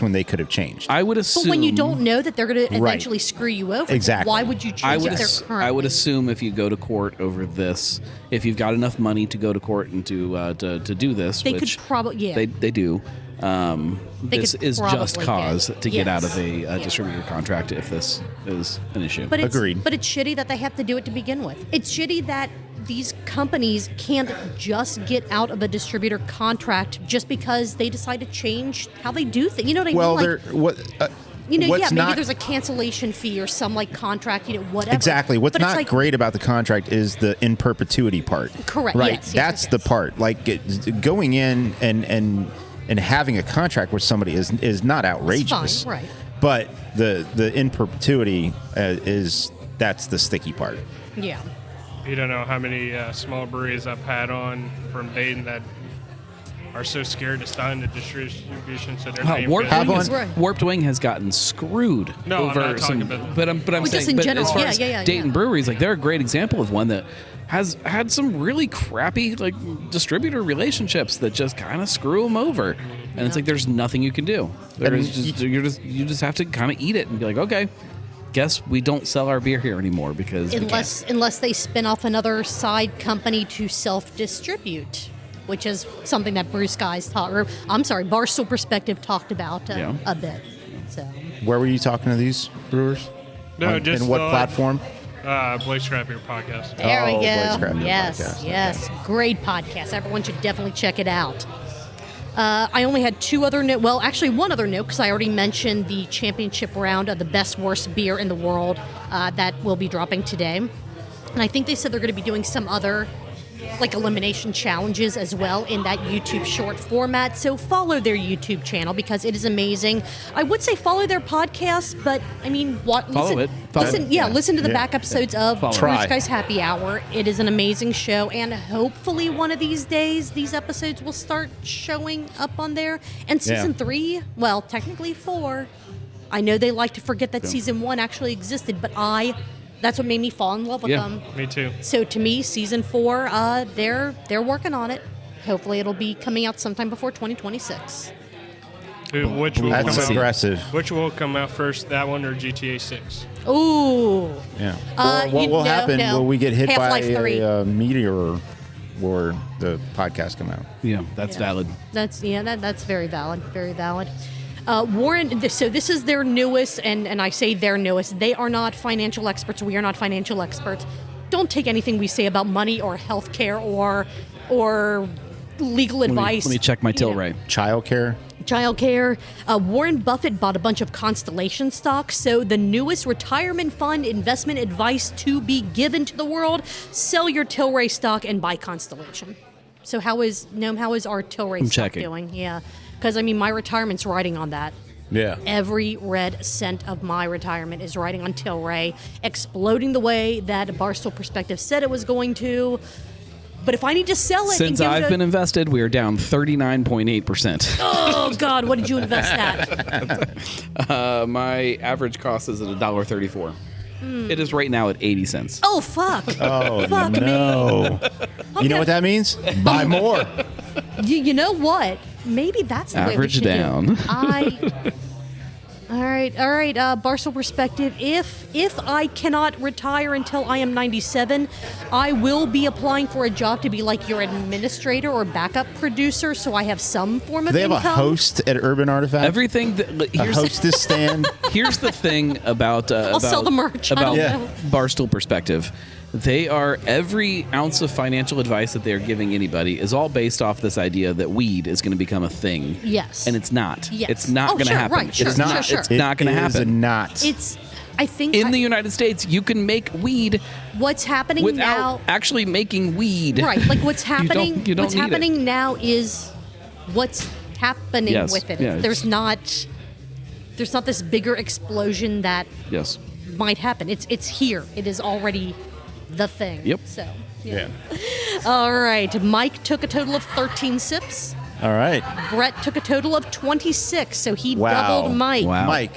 when they could have changed. I would assume. But when you don't know that they're going to Right. eventually screw you over, Exactly. why would you I choose would, if they're currently? I would assume if you go to court over this, if you've got enough money to go to court and to do this, They could which probably- yeah. they do. This could is just probably cause get- to get out yes. of a Yeah. distributor contract if this is an issue. But it's, Agreed. But it's shitty that they have to do it to begin with. It's shitty that these companies can't just get out of a distributor contract just because they decide to change how they do things. You know what I Well, mean? they're what. Maybe not, there's a cancellation fee or some like contract, whatever. Exactly. What's But it's not like, great about the contract is the in perpetuity part. Correct. Right. Yes, yes, That's yes, the yes. part. Like going in and having a contract with somebody is not outrageous. fine, right. But the in perpetuity that's the sticky part. Yeah. You don't know how many small breweries I've had on from Dayton that are so scared to sign the distribution, so their name Warped goes- Wing, Right. Warped Wing has gotten screwed No, I'm over not some. talking about- But I'm Well, just saying, in but general, as far yeah, as yeah, Dayton yeah. breweries, like they're a great example of one that has had some really crappy like distributor relationships that just kind of screw them over, and it's like there's nothing you can do. There's you just have to kind of eat it and be like, okay, guess we don't sell our beer here anymore because we can't. Unless they spin off another side company to self-distribute, which is something that Barstool Perspective talked about a bit. So Where were you talking to these brewers? No, just in what on, platform? Blake's Craft Beer Podcast. there we Oh, Blake's go. Craft Beer Yes, Podcast. yes, great podcast. Everyone should definitely check it out. I only had two other note. Well, actually, one other note because I already mentioned the championship round of the best worst beer in the world that will be dropping today, and I think they said they're going to be doing some other like elimination challenges as well in that YouTube short format. So follow their YouTube channel because it is amazing. I would say follow their podcast, but I mean, Follow it. Listen to the Yeah. back episodes of Follow it. Brewers Try. Guys Happy Hour. It is an amazing show, and hopefully one of these days these episodes will start showing up on there. And season 3, well, technically 4. I know they like to forget that season 1 actually existed, but that's what made me fall in love with Yeah. them. Me too. So to me, season 4, they're working on it. Hopefully, it'll be coming out sometime before 2026. Which will That's come out? aggressive. Which will come out first, that one or GTA 6? Ooh, Yeah. you what will know, happen? no. Will we get hit by Half-Life 3. a meteor or the podcast come out? Yeah, that's valid. that's very valid. Very valid. Warren, so this is their newest, and I say their newest. They are not financial experts. We are not financial experts. Don't take anything we say about money or healthcare or legal advice. Let me check my Tilray. Childcare. Childcare. Warren Buffett bought a bunch of Constellation stocks. So the newest retirement fund investment advice to be given to the world: sell your Tilray stock and buy Constellation. So how is our Tilray stock checking. doing? Yeah, because I mean my retirement's riding on that. Yeah. Every red cent of my retirement is riding on Tilray, exploding the way that Barstool Perspective said it was going to. But if I need to sell it, Since I've been invested, we are down 39.8%. oh God, what did you invest at? My average cost is at $1.34. It is right now at 80 cents. Oh fuck! Oh Fuck me. no! You know what that means? Buy more. You know what? Maybe that's the way we Average should down. do it. All right. Barstool Perspective. If I cannot retire until I am 97, I will be applying for a job to be like your administrator or backup producer, so I have some form of They have income. a host at Urban Artifact. Everything. a hostess stand. Here's the thing about I'll sell the merch. I about don't know. Barstool Perspective. They are every ounce of financial advice that they are giving anybody is all based off this idea that weed is going to become a thing. Yes. and it's not. Yes. It's not Oh, going to sure, happen. right, sure, it's not. sure. It's not going to It is happen. not. It's. I think In the United States, you can make weed what's happening without now. actually making weed. Right. Like what's You don't- happening. you don't what's need it. happening now is what's happening Yes, with it. yeah, There's not this bigger explosion that Yes. might happen. It's here. It is already the thing. Yep. So, Yeah. All right. Mike took a total of 13 sips. All right. Brett took a total of 26, so he Wow. doubled Mike. Wow.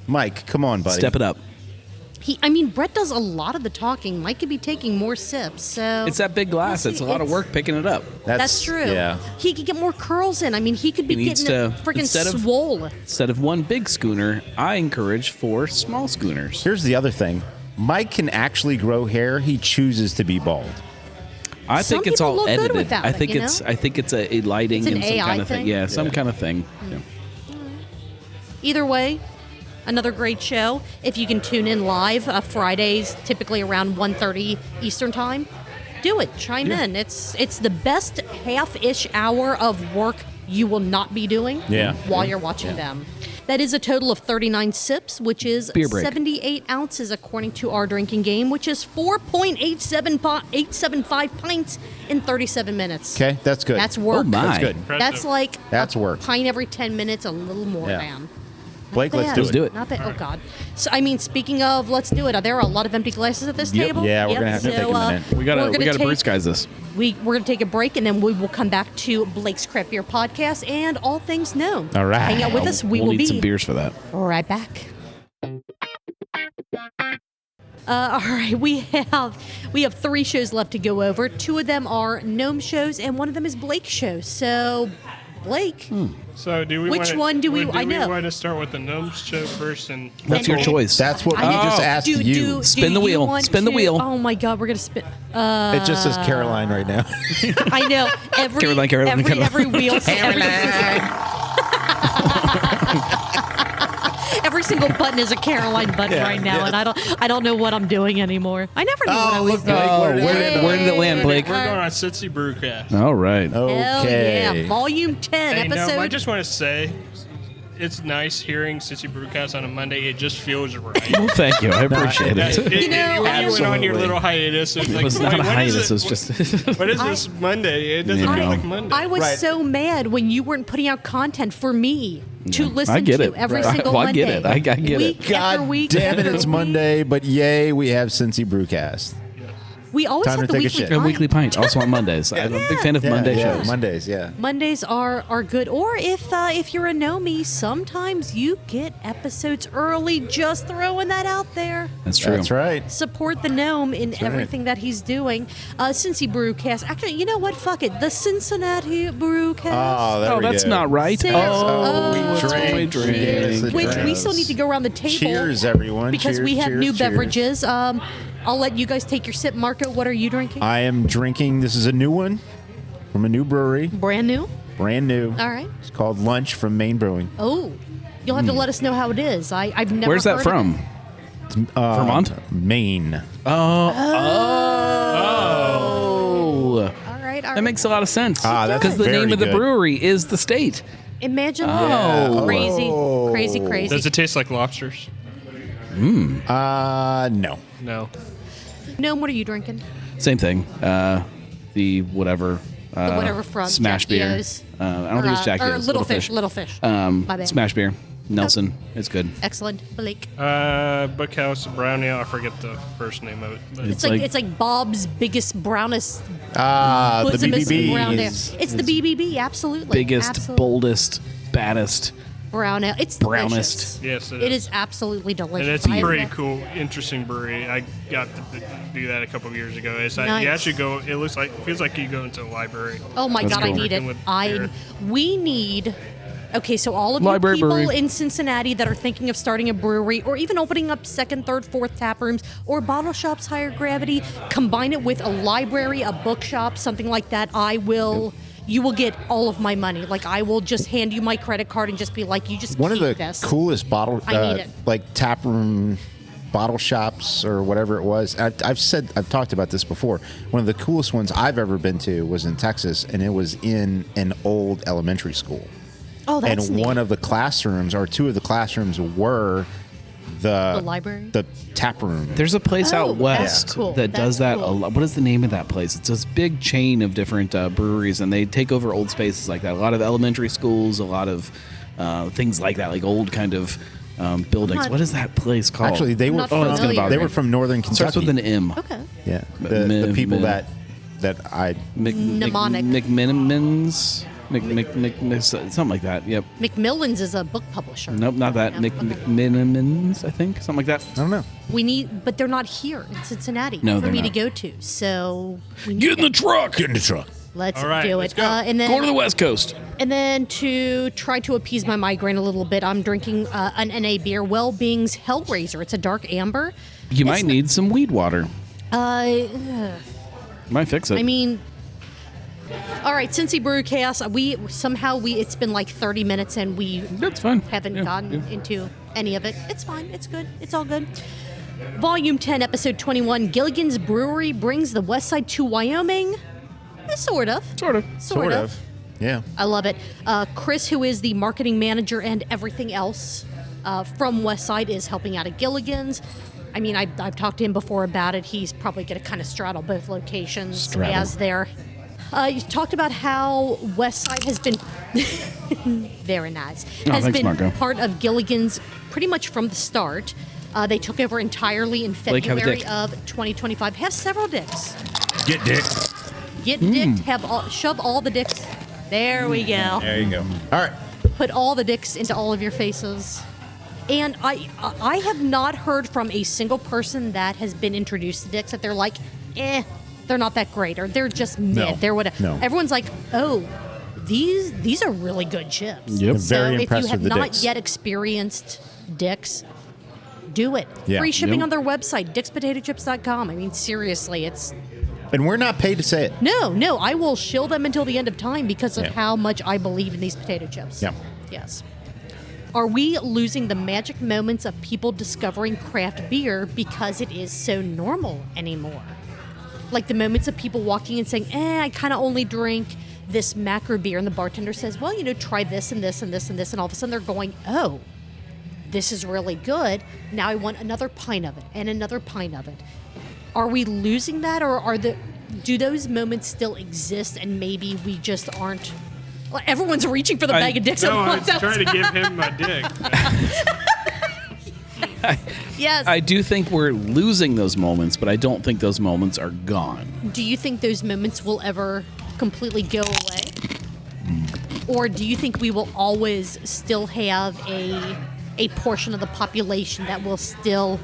Mike, come on, buddy. Step it up. Brett does a lot of the talking. Mike could be taking more sips, so It's that big glass. It's a lot of work picking it up. That's true. Yeah. He could get more curls in. He could be He needs getting to- freaking instead of- swole. Instead of one big schooner, I encourage 4 small schooners. Here's the other thing. Mike can actually grow hair. He chooses to be bald. I Some think it's people all look good edited. without I it, think you it's know? I think it's a lighting It's an and some AI kind of thing. thing? Yeah, some kind of thing. Yeah. Either way, another great show. If you can tune in live Fridays, typically around 1:30 Eastern time, do it. Chime in. It's the best half-ish hour of work you will not be doing while you're watching them. That is a total of 39 sips, which is Beer break. 78 ounces according to our drinking game, which is 4.875 pints in 37 minutes. Okay, that's good. That's work. Oh, my. That's good. That's like That's a work. pint every 10 minutes, a little more, Yeah. man. Blake, let's Bad. do Let's it. do it. Not bad. Oh, God. So, speaking of, let's do it. There are a lot of empty glasses at this Yep. table. Yeah, we're gonna have to take a minute. We gotta take- Bruce guys this. We're going to take a break, and then we will come back to Blake's Craft Beer Podcast and All Things Known. All right. Hang out with us. We We'll will need some be beers for that. right back. All right, we have 3 shows left to go over. 2 of them are Gnome shows, and one of them is Blake's show. So, Blake, So do we? Which wanna, one do we- Do I know. we want to start with the gnomes show first? And That's your choice. That's what we I- just asked you. Spin the you wheel. want Spin the to- wheel. Oh my God, we're gonna spin. It just says Caroline right now. I know every wheel. Every single button is a Caroline button right now, and I don't know what I'm doing anymore. I never knew what I was look, doing. Blake, where did it land, Blake? We're going on Cincy Brewcast. All right. Hell Okay. yeah, Volume 10, Hey, no, episode. I just want to say, it's nice hearing Cincy Brewcast on a Monday. It just feels right. Well, thank you. I appreciate it. When you went on your absolutely. little hiatus, it was like, It was not wait, a what is hiatus. It was it? just. What is this Monday? It doesn't Yeah. feel like Monday. I was Right. so mad when you weren't putting out content for me to listen I get to it. every Right. single Well, I Monday. get it. I get it. Week after God week damn it, after it's week. Monday, but yay, we have Cincy Brewcast. We always Time have to the take a weekly shit. And pint. Weekly Pint, also on Mondays. I'm a big fan of Monday shows. Mondays, yeah. Mondays are good. Or if you're a Nomie, sometimes you get episodes early. Just throwing that out there. That's true. That's right. Support the gnome in right. everything that he's doing. Cincy Brewcast. Actually, you know what? Fuck it. The Cincinnati Brewcast. Oh, there Oh, we that's go. not right. Six. Oh, we Oh, drank. we Yes, drank. it Which we does. still need to go around the table. Cheers, everyone. Because Cheers, we have cheers, new cheers. beverages. I'll let you guys take your sip. Marco, what are you drinking? I am drinking, this is a new one from a new brewery, Brand new? brand new. All right. It's called Lunch from Maine Brewing. Oh, you'll have to let us know how it is. I've never Where's that heard from? of it. Vermont? Maine. Oh. All right. That makes a lot of sense. That's Because the very name of the good. brewery is the state. Imagine Oh. crazy, Oh. crazy. Does it taste like lobsters? No. No. Gnome, what are you drinking? Same thing. The whatever. The whatever from Smash Jack beer. Yo's. I don't think it's Jack or Yo's. Little Fish. Little Fish. My bad. Smash beer. Nelson. It's good. Excellent, Blake. Bookhouse Brown Ale. I forget the first name of it. But It's like Bob's biggest, brownest, The bosom-est BBB. brown ale. It's the BBB, absolutely. Biggest, Absolutely. boldest, baddest. brown ale. It's brownest. delicious. Yes, it is absolutely delicious. And it's a I pretty love- cool, interesting brewery. I got to do that a couple of years ago. It's like Nice. you actually go. It feels like you go into a library. Oh my That's God, I cool. need it. Working with beer. We need. Okay, so all of Library you people brewery. in Cincinnati that are thinking of starting a brewery or even opening up second, third, fourth tap rooms or bottle shops, higher gravity, combine it with a library, a bookshop, something like that. You will get all of my money. Like I will just hand you my credit card and just be like, you just One of keep the this. coolest bottle, I need it. like tap room, bottle shops or whatever it was. I've talked about this before. One of the coolest ones I've ever been to was in Texas, and it was in an old elementary school. Oh, that's and neat. one of the classrooms, or two of the classrooms, were the library? the tap room. There's a place Oh, out that's west cool. that That's does that cool. a lot. What is the name of that place? It's this big chain of different breweries, and they take over old spaces like that. A lot of elementary schools, a lot of things like that, like old kind of buildings. Not- What is that place called? Actually, they were Not from, that's gonna bother they me. were from northern Kentucky. Starts with an M. Okay. Yeah, the people that I Mnemonic. McMinimans. Something like that. Yep. Macmillan's is a book publisher. Nope, not that. Yeah, okay. McMinimans, I think. Something like that. don't know. But they're not here in Cincinnati No, for they're me not. to go to. So we need Get in to the truck. Get in the truck. Let's All right, do let's it. go. And then Go to the West Coast. And then to try to appease my migraine a little bit, I'm drinking an NA beer, Well-Being's Hellraiser. It's a dark amber. You might need some weed water. Uh, Might fix it. I mean, all right, Cincy Brewcast. It's been like 30 minutes and we that's fine. haven't Yeah, gotten yeah. into any of it. It's fine. It's good. It's all good. Volume 10, Episode 21. Gilligan's Brewery brings the West Side to Wyoming. Sort of. Sort of. Sort of. Yeah. I love it. Chris, who is the marketing manager and everything else from Westside, is helping out at Gilligan's. I mean, I've talked to him before about it. He's probably going to kind of straddle both locations Straddle. as they're. You talked about how Westside has been very nice. Has thanks, been Marco. part of Gilligan's pretty much from the start. They took over entirely in Blake, have a February dick. of 2025. Have several dicks. Get dick. Get dicked. Shove all the dicks. There we go. There you go. All right. Put all the dicks into all of your faces. And I have not heard from a single person that has been introduced to dicks that they're like, they're not that great, or they're just mid. No. They're whatever. No. Everyone's like, oh, these are really good chips. Yep. So Very if impressed you have with the not dicks. yet experienced dicks, do it. Yeah. Free shipping Yep. on their website, dickspotatochips.com. I mean, seriously, it's And we're not paid to say it. no. I will shill them until the end of time because of Yeah. how much I believe in these potato chips. Yeah. Yes. Are we losing the magic moments of people discovering craft beer because it is so normal anymore? Like the moments of people walking and saying, I kind of only drink this macro beer, and the bartender says, well, try this and this and this and this, and all of a sudden they're going, oh, this is really good. Now I want another pint of it and another pint of it. Are we losing that, or do those moments still exist and maybe we just aren't? Well, everyone's reaching for the bag of dicks. No, at I once. was trying to give him a dick. Yes. I do think we're losing those moments, but I don't think those moments are gone. Do you think those moments will ever completely go away? Or do you think we will always still have a portion of the population that will still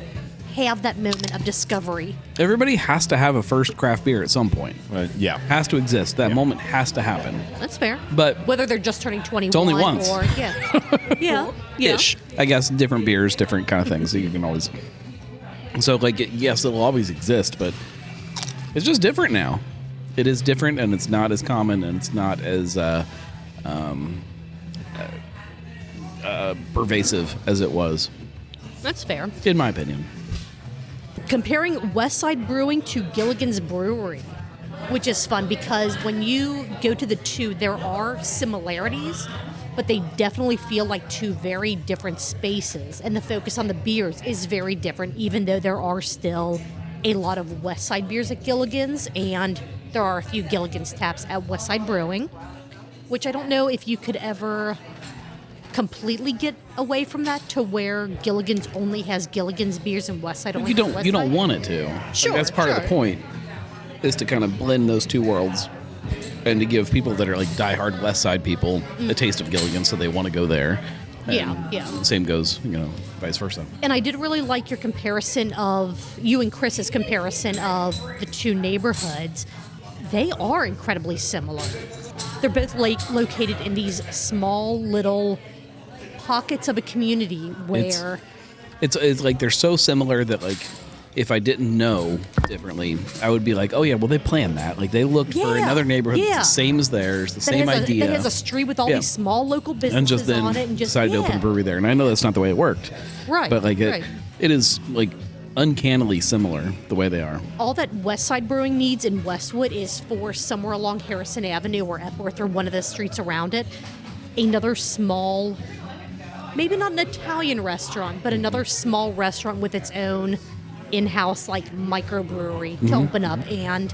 have that moment of discovery? Everybody has to have a first craft beer at some point. Yeah. Has to exist. That moment has to happen. That's fair. But whether they're just turning 21 only once. or yeah. ish. I guess different beers, different kind of things that you can always. So, yes, it'll always exist, but it's just different now. It is different, and it's not as common, and it's not as pervasive as it was, That's fair. in my opinion. Comparing Westside Brewing to Gilligan's Brewery, which is fun because when you go to the two, there are similarities, but they definitely feel like two very different spaces. And the focus on the beers is very different, even though there are still a lot of Westside beers at Gilligan's, and there are a few Gilligan's taps at Westside Brewing, which I don't know if you could ever completely get away from that to where Gilligan's only has Gilligan's beers and Westside only has Westside. You don't want it to. Sure, that's part of the sure. point, is to kind of blend those two worlds, and to give people that are like diehard West Side people a taste of Gilligan, so they want to go there. Yeah. Same goes, vice versa. And I did really like your comparison of you and Chris's comparison of the two neighborhoods. They are incredibly similar. They're both located in these small little pockets of a community where It's like they're so similar that if I didn't know differently, I would be like, oh yeah, well they planned that. Like they looked for Yeah, another neighborhood that's yeah. the same as theirs, the that same has idea. that has a street with all Yeah. these small local businesses and just then on it, and just decided to open a brewery there. And I know that's not the way it worked. Right, But right. it is uncannily similar the way they are. All that Westside Brewing needs in Westwood is for somewhere along Harrison Avenue or Epworth or one of the streets around it, another small, maybe not an Italian restaurant, but another small restaurant with its own in-house microbrewery to open up. And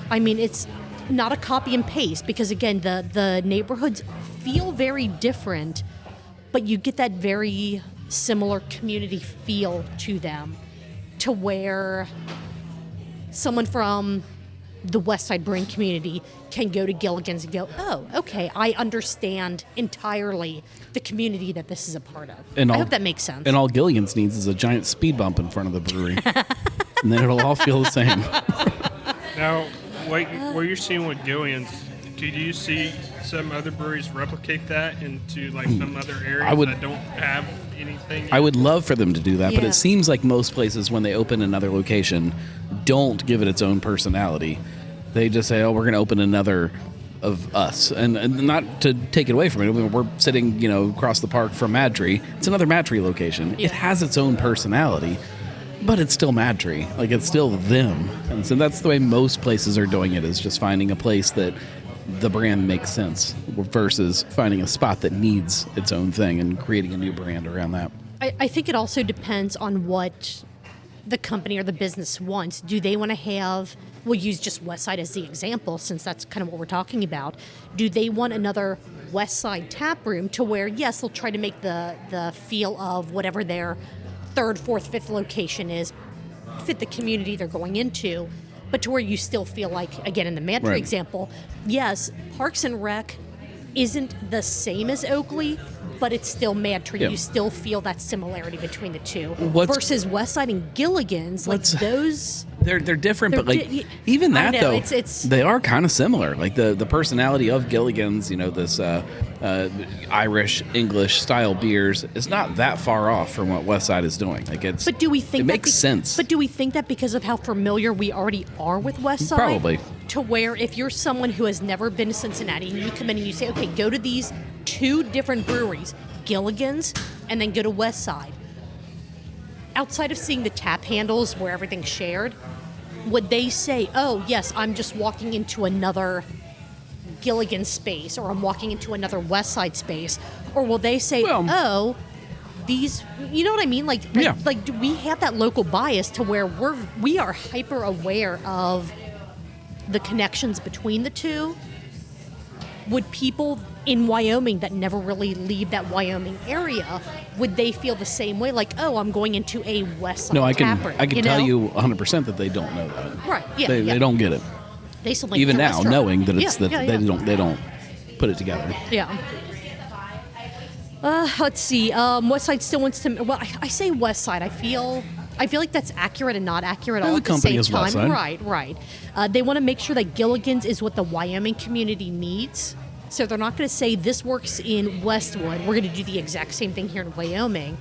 I mean, it's not a copy and paste because again, the neighborhoods feel very different, but you get that very similar community feel to them, to where someone from the West Side brewing community can go to Gilligan's and go, oh, okay, I understand entirely the community that this is a part of. I hope that makes sense. And all Gilligan's needs is a giant speed bump in front of the brewery. And then it'll all feel the same. Now, what you're seeing with Gilligan's, could you see some other breweries replicate that into like some other areas that don't have anything? I would love for them to do that, but Yeah. it seems like most places when they open another location don't give it its own personality. They just say, oh, we're going to open another of us. And not to take it away from it. I mean, we're sitting, across the park from Mad Tree. It's another Mad Tree location. Yeah. It has its own personality, but it's still Mad Tree. Like, it's still them. And so that's the way most places are doing it, is just finding a place that the brand makes sense versus finding a spot that needs its own thing and creating a new brand around that. I think it also depends on what the company or the business wants. Do they want to have, we'll use just West Side as the example since that's kind of what we're talking about. Do they want another West Side tap room to where, yes, they'll try to make the feel of whatever their third, fourth, fifth location is, fit the community they're going into, but to where you still feel like, again, in the Mad Tree Right. example, yes, Parks and Rec isn't the same as Oakley, but it's still Mad Tree. Yeah. You still feel that similarity between the two. What's- Versus West Side and Gilligan's, like those. They're different, They're but like di- even I that know, though, it's- they are kind of similar. Like the personality of Gilligan's, this Irish English style beers is not that far off from what West Side is doing. Like it's. But do we think it that makes sense? But do we think that because of how familiar we already are with West Side? Probably. To where if you're someone who has never been to Cincinnati and you come in and you say, okay, go to these two different breweries, Gilligan's and then go to West Side. Outside of seeing the tap handles where everything's shared, would they say, oh, yes, I'm just walking into another Gilligan space or I'm walking into another West Side space? Or will they say, Well- these, you know what I mean? Like, Yeah. do we have that local bias to where we are hyper aware of the connections between the two? Would people in Wyoming that never really leave that Wyoming area, would they feel the same way? Like, oh, I'm going into a West Side No, I tap can room, tell know? you 100% that they don't know that. Right? Yeah. They don't get it. They still think Even it's a now, restaurant. knowing that it's Yeah, that yeah, yeah. they don't put it together. Yeah. Let's see. West Side still wants to. Well, I say West Side. I feel like that's accurate and not accurate all Well, at the the company same is West time. Side. Right. They want to make sure that Gilligan's is what the Wyoming community needs. So they're not going to say this works in Westwood. We're going to do the exact same thing here in Wyoming.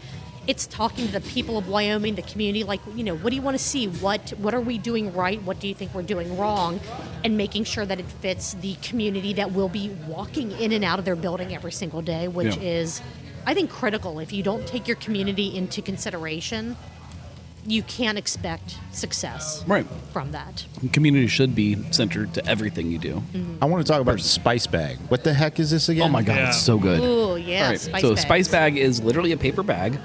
It's talking to the people of Wyoming, the community, like, what do you want to see? What are we doing right? What do you think we're doing wrong? And making sure that it fits the community that will be walking in and out of their building every single day, which Yeah. is, I think, critical. If you don't take your community into consideration, you can't expect success Right. from that. Community should be centered to everything you do. Mm-hmm. I want to talk about Spice Bag. What the heck is this again? Oh my God, Yeah. it's so good. Ooh, yeah, All right, spice so a bags. spice bag is literally a paper bag,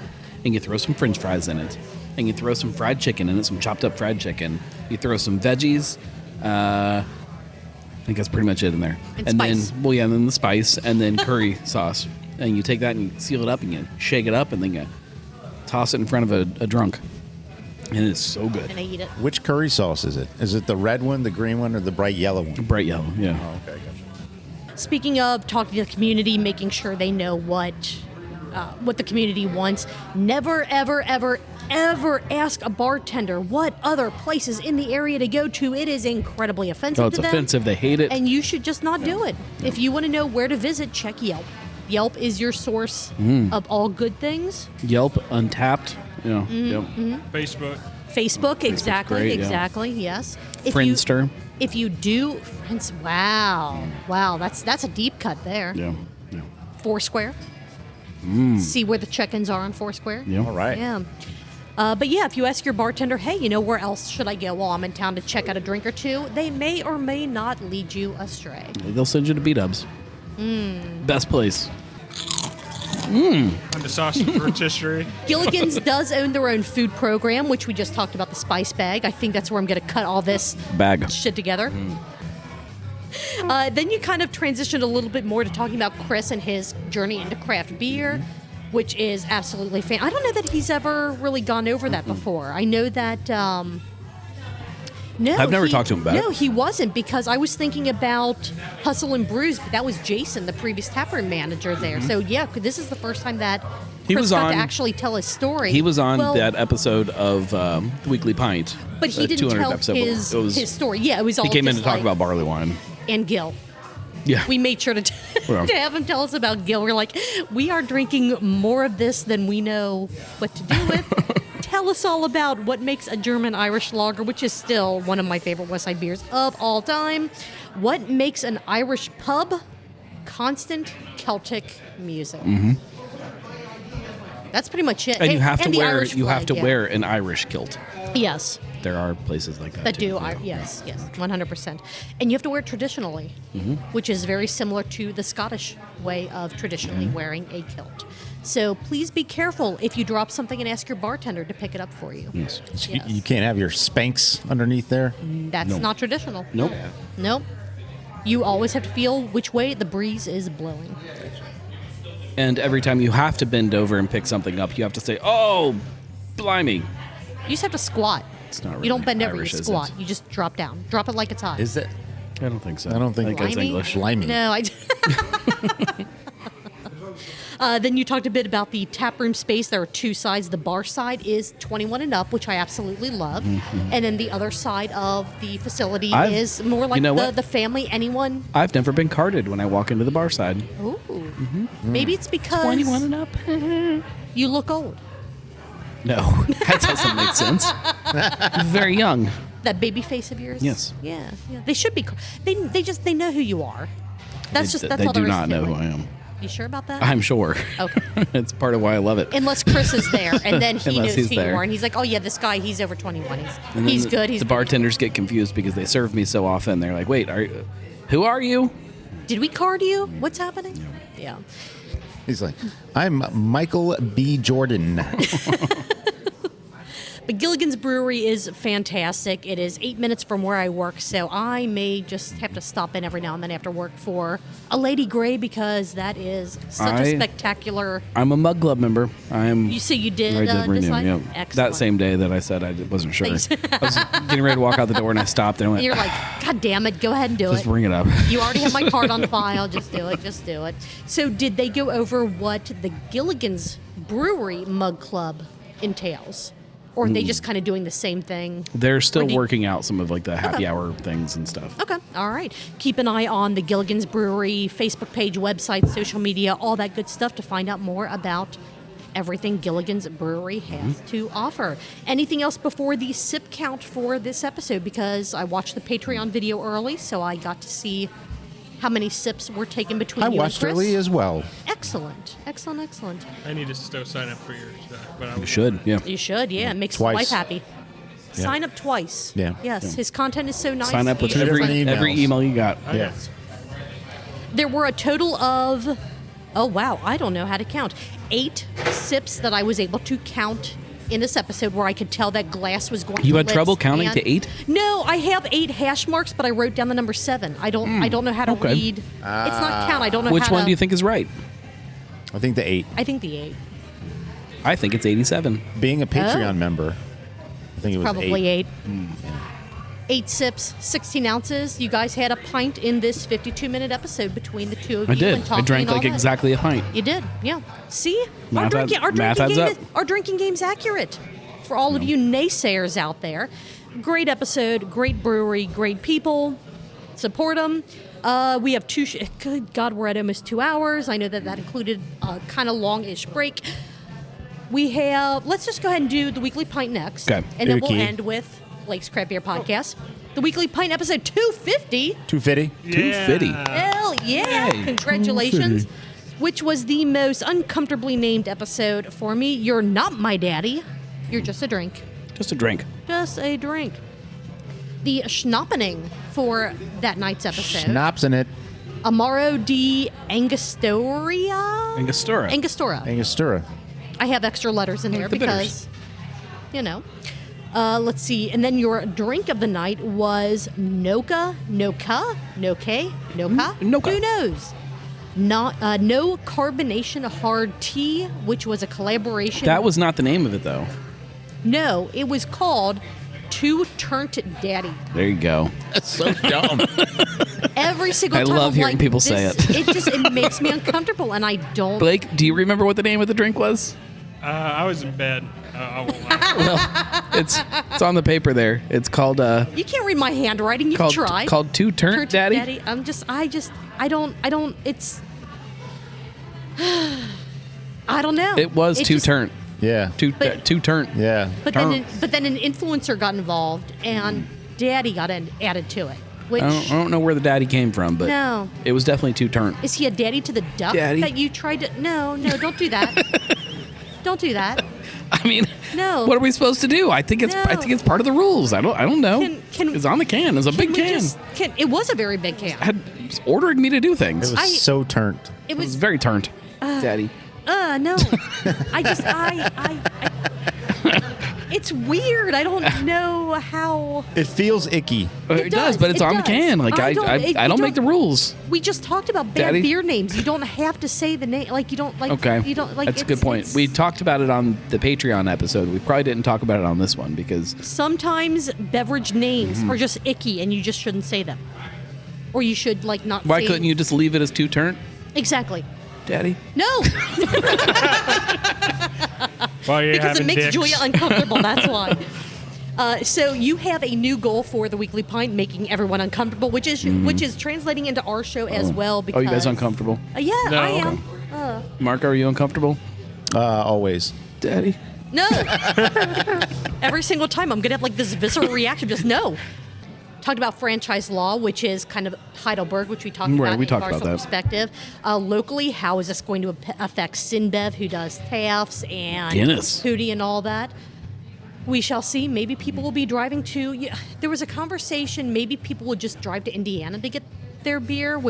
and you throw some French fries in it, and you throw some fried chicken in it, some chopped up fried chicken. You throw some veggies. I think that's pretty much it in there. And then, spice. and then the spice, and then curry sauce. And you take that and you seal it up, and you shake it up, and then you toss it in front of a drunk. And it's so good. And I eat it. Which curry sauce is it? Is it the red one, the green one, or the bright yellow one? Bright yellow, yeah. Oh, okay, gotcha. Speaking of talking to the community, making sure they know what the community wants. Never, ever, ever, ever ask a bartender what other places in the area to go to. It is incredibly offensive Oh, it's to them. offensive. They hate it. And you should just not do it. If you want to know where to visit, check Yelp. Yelp is your source of all good things. Yelp, Untapped, Yep. Facebook. Facebook, exactly, great, yeah. exactly, yes. Friendster. If you do, wow, that's a deep cut there. Yeah. Foursquare. See where the check-ins are on Foursquare. Yeah. All right. Yeah. But yeah, if you ask your bartender, hey, where else should I go while I'm in town to check out a drink or two, they may or may not lead you astray. They'll send you to B-Dubs. Best place. On the sausage rotisserie. Gilligan's does own their own food program, which we just talked about, the spice bag. I think that's where I'm going to cut all this Bag. shit together. Then you kind of transitioned a little bit more to talking about Chris and his journey into craft beer. which is absolutely I don't know that he's ever really gone over that before. I know that. No, I've never talked to him about it. No, he wasn't, because I was thinking about Hustle and Brews, but that was Jason, the previous taproom manager there. So yeah, this is the first time that He Chris was got on- to actually tell his story. He was on Well, that episode of the Weekly Pint. but he didn't 200th tell episode, but his, it was- his story. Yeah, it was all He came in just to talk like- about barley wine. and Gil. Yeah. We made sure to Yeah. to have him tell us about Gil. We're like, we are drinking more of this than we know what to do with. Tell us all about what makes a German Irish lager, which is still one of my favorite West Side beers of all time. What makes an Irish pub? Constant Celtic music. That's pretty much it. And you have to the wear Irish flag, yeah. wear an Irish kilt. Yes. There are places like that. That too, do, yeah. yes, 100%. And you have to wear it traditionally, which is very similar to the Scottish way of traditionally wearing a kilt. So please be careful if you drop something and ask your bartender to pick it up for you. You, Yes. you can't have your Spanx underneath there. That's not traditional. Nope. Nope. You always have to feel which way the breeze is blowing. And every time you have to bend over and pick something up, you have to say, "Oh, blimey!" You just have to squat. It's not You don't really bend over, Irish, you is squat. it? You just drop down. Drop it like it's hot. Is it? I don't think so. I don't think it's Blimey? English. Blimey. No, then you talked a bit about the taproom space. There are two sides. The bar side is 21 and up, which I absolutely love. And then the other side of the facility I've- is more like you know what? the family, anyone. I've never been carded when I walk into the bar side. Ooh. Maybe it's because 21 and up. you look old. No, that doesn't make sense. Very young. That baby face of yours. Yes. Yeah. They should be. They know who you are. That's They all do there is not to know it. who I am. You sure about that? I'm sure. Okay. It's part of why I love it. Unless Chris is there, and then he Unless knows he's who there. you are, and he's like, "Oh yeah, this guy, he's over 21. And then He's good. He's the bartenders get confused because they serve me so often. They're like, "Wait, who are you?" Did we card you? What's happening?" Yeah. He's like, I'm Michael B. Jordan. But Gilligan's Brewery is fantastic. It is 8 minutes from where I work, so I may just have to stop in every now and then after work for a Lady Grey, because that is such a spectacular. I'm a Mug Club member. You see, you did. I did renew. decide? Yeah. Excellent. That same day that I said I wasn't sure. Thanks. I was getting ready to walk out the door and I stopped and I went, And you're like, God damn it, go ahead and do just it. bring it up. You already have my card on file. Just do it. Just do it. So, did they go over what the Gilligan's Brewery Mug Club entails? Or are they just kind of doing the same thing? They're still Or do you- working out some of like the happy Okay. hour things and stuff. Okay. All right. Keep an eye on the Gilligan's Brewery Facebook page, website, social media, all that good stuff to find out more about everything Gilligan's Brewery has to offer. Anything else before the sip count for this episode? Because I watched the Patreon video early, so I got to see how many sips were taken between I you watched and Chris. early as well. Excellent. Excellent, excellent. I need to still sign up for yours. But I You should, yeah. You should, yeah. It makes Twice. life happy. Sign up twice. Yeah. Yes, Yeah. his content is so nice. Sign up with You should every sign up. email. every email you got. Yeah. There were a total of, oh wow, I don't know how to count, 8 sips that I was able to count in this episode, where I could tell that glass was going. You to had trouble lids. counting And- to 8? No, I have 8 hash marks, but I wrote down the number 7. I don't know how to okay. read. It's not count. I don't know Which how one to. do you think is right? I think the 8. I think the 8. I think it's 87. Being a Patreon member, I think it was Probably 8. 8. 8 sips, 16 ounces. You guys had a pint in this 52-minute episode between the two of I you. did. And I talking drank and all like that. exactly a pint. You did, yeah. See, Math adds our up. drinking game's accurate for all of you naysayers out there. Great episode, great brewery, great people. Support them. We have good God, we're at almost 2 hours. I know that included a kind of long-ish break. We have. Let's just go ahead and do the Weekly Pint next, Okay. and then we'll Okay. end with Blake's Crab Beer Podcast. The Weekly Pint episode 250. 250? 250. Hell yeah! Yay. Congratulations. Which was the most uncomfortably named episode for me. You're not my daddy. You're just a drink. Just a drink. Just a drink. The schnappening for that night's episode. Schnapps in it. Amaro di Angostura? Angostura. Angostura. Angostura. I have extra letters in there the because, you know. Let's see. And then your drink of the night was Noka. Who knows? No Carbonation Hard Tea, which was a collaboration. That was not the name of it, though. No, it was called Two Turnt Daddy. There you go. That's so dumb. Every single I time love I'm hearing like, people say this- it. It makes me uncomfortable, and I don't. Blake, do you remember what the name of the drink was? I was in bed. I won't lie. It's on the paper there. It's called You can't read my handwriting. You've tried. called Two Turnt Daddy. I don't. It's. I don't know. It was Two just- Turnt. Yeah. Two Turnt. Yeah. But then an influencer got involved, and Daddy got added to it. Which I don't know where the daddy came from, but No. it was definitely Two Turnt. is he a daddy to the duck Daddy. that you tried to? No, don't do that. Don't do that. I mean, No. what are we supposed to do? I think it's No. part of the rules. I don't know. Can- it's on the can. It's a big can. It was a very big can. It was ordering me to do things. It was so turned. It It was was. very turnt, daddy. No. It's weird. I don't know how. It feels icky. It does, but it's It on the does. can. Like I don't make the rules. We just talked about bad Daddy? beer names. You don't have to say the name. Like you don't like. Okay, You don't like. that's a good point. it's- We talked about it on the Patreon episode. We probably didn't talk about it on this one because Sometimes beverage names Mm-hmm. are just icky, and you just shouldn't say them. Or you should like not. why say couldn't you just leave it as Two Turnt, Exactly. daddy? No, While you're because it having makes dicks. Julia uncomfortable. That's why. So you have a new goal for the Weekly Pint, making everyone uncomfortable, which is translating into our show as well. Oh, Because you guys uncomfortable? Yeah, No. I am. Mark, are you uncomfortable? Always. Daddy. No. Every single time I'm gonna have like this visceral reaction. Just no. Talked about franchise law, which is kind of Heidelberg, which we talked Right, about we in talked Barstool about that. Perspective. Locally, how is this going to affect Sinbev, who does Taft's and Guinness. Hootie and all that? We shall see. Maybe people will be driving to. Yeah, there was a conversation. Maybe people would just drive to Indiana to get their beer.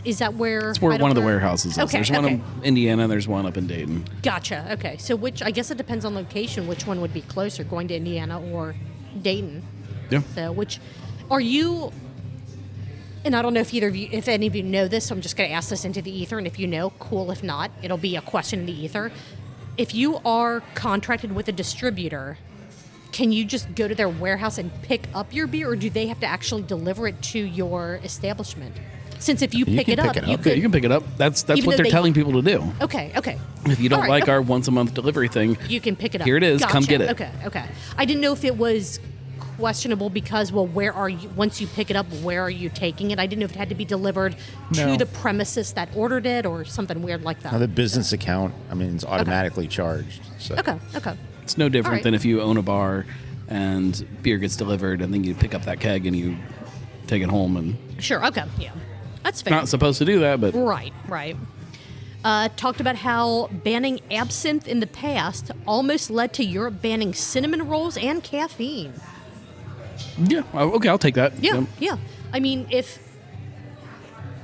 Is that where? It's where one of the Heidelberg- warehouses is. Okay, There's one okay. in Indiana and there's one up in Dayton. Gotcha. Okay. So I guess it depends on location, which one would be closer, going to Indiana or Dayton. Yeah. So are you, and I don't know if any of you know this, so I'm just going to ask this into the ether, and if you know, cool. If not, it'll be a question in the ether. If you are contracted with a distributor, can you just go to their warehouse and pick up your beer, or do they have to actually deliver it to your establishment? Since if you pick can it up, pick it you up. Yeah, could. you can pick it up. That's Even what though they're they- telling people to do. Okay. If you don't All right, like okay. our once a month delivery thing, You can pick it up. Here it is. Come Gotcha. get it. Okay. I didn't know if it was questionable because, well, where are you, once you pick it up, where are you taking it? I didn't know if it had to be delivered No. to the premises that ordered it or something weird like that. Now, the business account, I mean, it's automatically charged. So. Okay. it's no different All right. than if you own a bar and beer gets delivered and then you pick up that keg and you take it home. And Sure. Okay. Yeah. That's fair. not supposed to do that, but Right. Talked about how banning absinthe in the past almost led to Europe banning cinnamon rolls and caffeine. yeah, okay, I'll take that. Yeah. I mean, if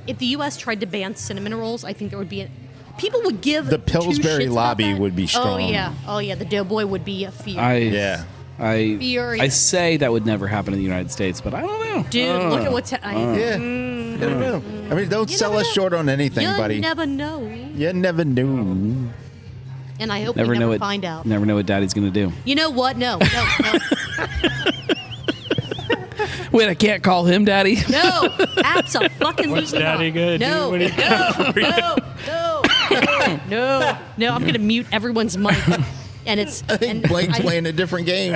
the U.S. tried to ban cinnamon rolls, I think there would be people would give The two Pillsbury shits about lobby that. would be strong. Oh yeah. The doughboy would be a fear. I Furious. say that would never happen in the United States, but I don't know. Dude, look at what's Yeah. You never know. I mean, don't You sell never us know. short on anything, you buddy. never know, You never knew. and I hope Never we know never what. find out. Never know what Daddy's gonna do. You know what? No. Wait, I can't call him Daddy. No, absolutely What's Daddy not. gonna do No, when he no. I'm gonna mute everyone's mic, and it's. I think and Blake's I- playing a different game.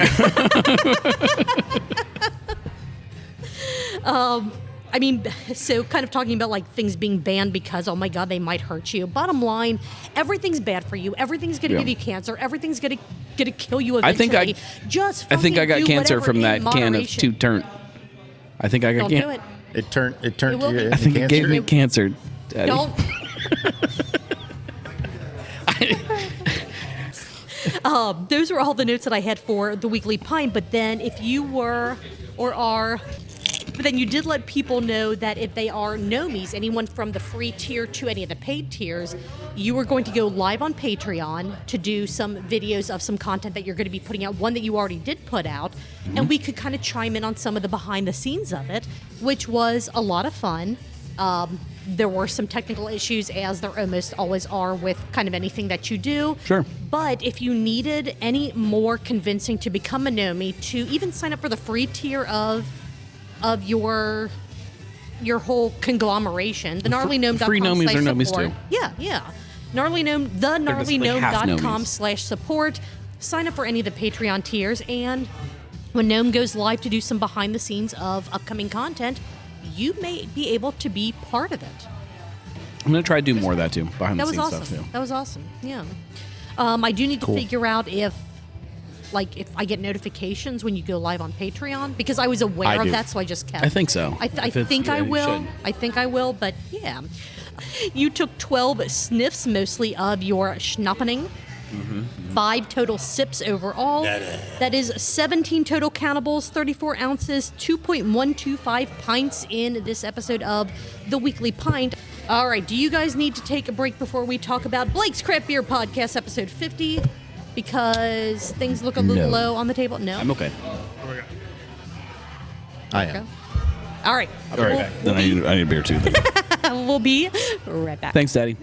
I mean, so kind of talking about like things being banned because, oh my God, they might hurt you. Bottom line, everything's bad for you. Everything's gonna Yeah. give you cancer. Everything's gonna kill you I eventually. think Just I think I got fucking do cancer whatever from in that can of moderation. Two Turnt. I think I got Don't cancer. do it. It turned It to will be. you. I think it gave me cancer. cancer, Daddy. Don't. Those were all the notes that I had for the Weekly Pint. But then, if you were or are, but then you did let people know that if they are nomies, anyone from the free tier to any of the paid tiers, you were going to go live on Patreon to do some videos of some content that you're going to be putting out. One that you already did put out, and we could kind of chime in on some of the behind the scenes of it, which was a lot of fun. There were some technical issues, as there almost always are with kind of anything that you do. Sure. But if you needed any more convincing to become a NOMI, to even sign up for the free tier of your whole conglomeration, the gnarlygnome.com free NOMIs are NOMIs support. too. Yeah. Gnarlygnome, the gnarlygnome.com half /support. Sign up for any of the Patreon tiers, and when Gnome goes live to do some behind the scenes of upcoming content, you may be able to be part of it. I'm going to try to do more of that too, behind the That was scenes awesome. stuff too. That was awesome. Yeah. I do need to figure out if I get notifications when you go live on Patreon, because I was aware of that, so I just kept. I think so. I think I will. I think I will, but yeah. You took 12 sniffs, mostly of your schnappening. 5 total sips overall. That is 17 total countables, 34 ounces, 2.125 pints in this episode of the Weekly Pint. All right, do you guys need to take a break before we talk about Blake's Craft Beer Podcast, episode 50? Because things look a little low on the table? No? I'm okay. I am. All right. All right. Then I need a beer too. We'll be right back. Thanks, Daddy.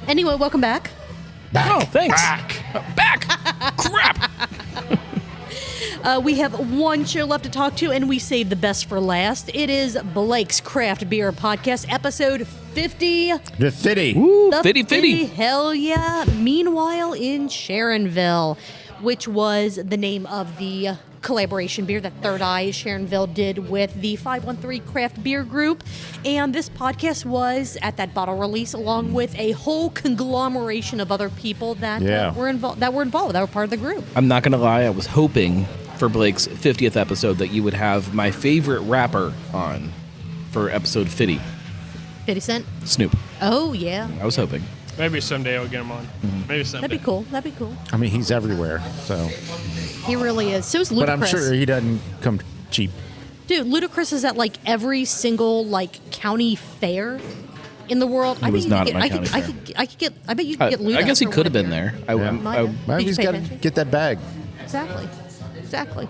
Anyway, welcome back. Oh, thanks. Back. Crap. We have one show left to talk to, and we saved the best for last. It is Blake's Craft Beer Podcast, episode 50. The Fitty. Ooh, The 50. Hell yeah. Meanwhile in Sharonville, which was the name of the collaboration beer that Third Eye Sharonville did with the 513 Craft Beer Group. And this podcast was at that bottle release, along with a whole conglomeration of other people that were involved, that were part of the group. I'm not going to lie. I was hoping for Blake's 50th episode that you would have my favorite rapper on for episode 50. 50 Cent? Snoop. Oh, yeah. I was hoping. Maybe someday I'll get him on. Maybe someday. That'd be cool. That'd be cool. I mean, he's everywhere, so. He really is. So is Ludacris. But I'm sure he doesn't come cheap. Dude, Ludacris is at like every single like county fair in the world. He was not at my county fair. I bet you could get Luda. I guess he for could have one been year. there. Well, he's got to get that bag. Exactly.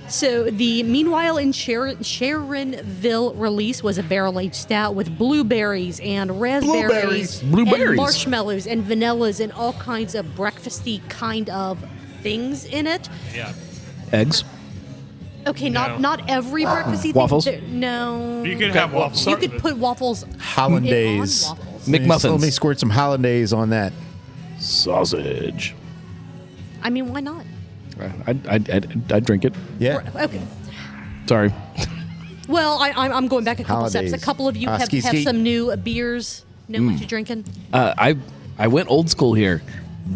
So the Meanwhile in Sharonville release was a barrel-aged stout with blueberries and raspberries, Blueberries. and marshmallows and vanillas and all kinds of breakfasty kind of things in it. Yeah. Eggs. Okay, No. not every breakfasty Waffles? thing. No. You could have waffles. You could put waffles Hollandaise. on waffles. McMuffins. Let me squirt some hollandaise on that. Sausage. I mean, why not? I'd drink it. Yeah. Okay. Sorry. Well, I'm going back a couple Hollandaise. steps. A couple of you have Ski, ski. some new beers. Know what you're drinking? I went old school here.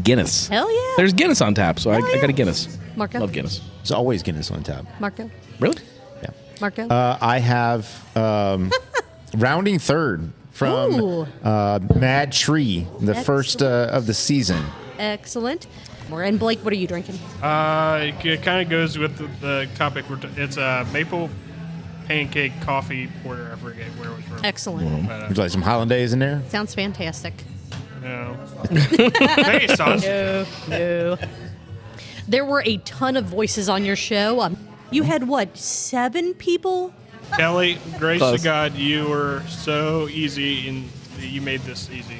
Guinness. Hell yeah. There's Guinness on tap, so I got a Guinness. Marco? Love Guinness. It's always Guinness on top. Marco? Really? Yeah. Marco? I have rounding third from Ooh. Mad Tree, the first of the season. Excellent. And Blake, what are you drinking? It kind of goes with the topic. It's a maple pancake coffee porter. I forget where it was from. Excellent. But, Would you like some hollandaise in there? Sounds fantastic. no. Hey, sauce. No. There were a ton of voices on your show. You had, 7 people? Kelly, grace Close. to God, you were so easy, and you made this easy.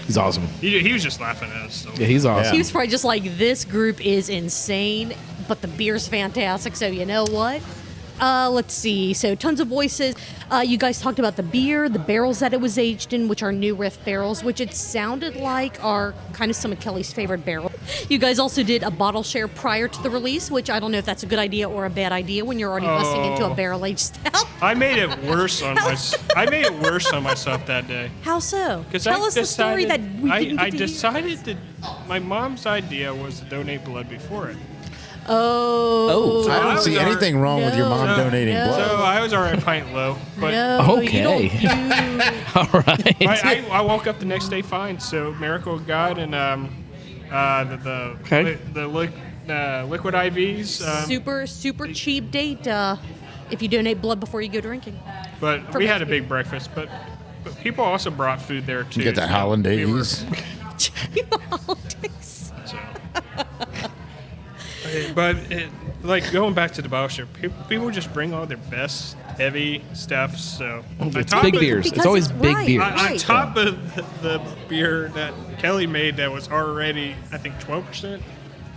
He's awesome. He was just laughing at us. So. Yeah, he's awesome. He was probably just like, this group is insane, but the beer's fantastic, so you know what? Let's see. So tons of voices. You guys talked about the beer, the barrels that it was aged in, which are new riff barrels, which it sounded like are kind of some of Kelly's favorite barrels. You guys also did a bottle share prior to the release, which I don't know if that's a good idea or a bad idea when you're already busting into a barrel-aged stout. I made it worse on myself that day. How so? 'Cause Tell I us the story that decided- we didn't I get to hear. decided that my mom's idea was to donate blood before it. Oh. I don't see anything wrong with your mom No, donating no. blood. So I was already a pint low, but No, you Okay. don't do. All right. I woke up the next day fine. So miracle of God and Okay. the liquid IVs. Super cheap date if you donate blood before you go drinking. But For we had a breast big breakfast. But people also brought food there too. You get that so hollandaise. So. But like going back to the bottle share, people just bring all their best heavy stuff. So It's big beers. It's always big right, beers. On top of the beer that Kelly made that was already, I think, 12%,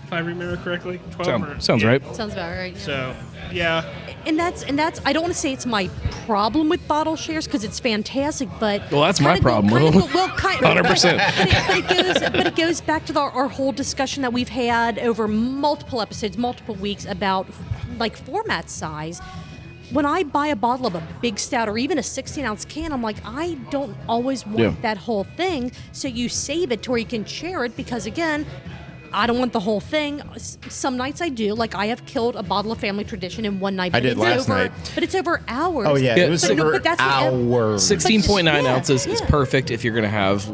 if I remember correctly. 12 Sounds right. Sounds about right. So, yeah. And that's I don't want to say it's my problem with bottle shares because it's fantastic, but Well, that's my problem. 100%. But it goes back to our whole discussion that we've had over multiple episodes, multiple weeks about like format size. When I buy a bottle of a big stout or even a 16-ounce can, I'm like, I don't always want that whole thing. So you save it to where you can share it because, again, I don't want the whole thing. Some nights I do. Like, I have killed a bottle of Family Tradition in one night. I did last night. But it's over hours. Oh, yeah. It was over hours. 16.9 ounces is perfect if you're going to have,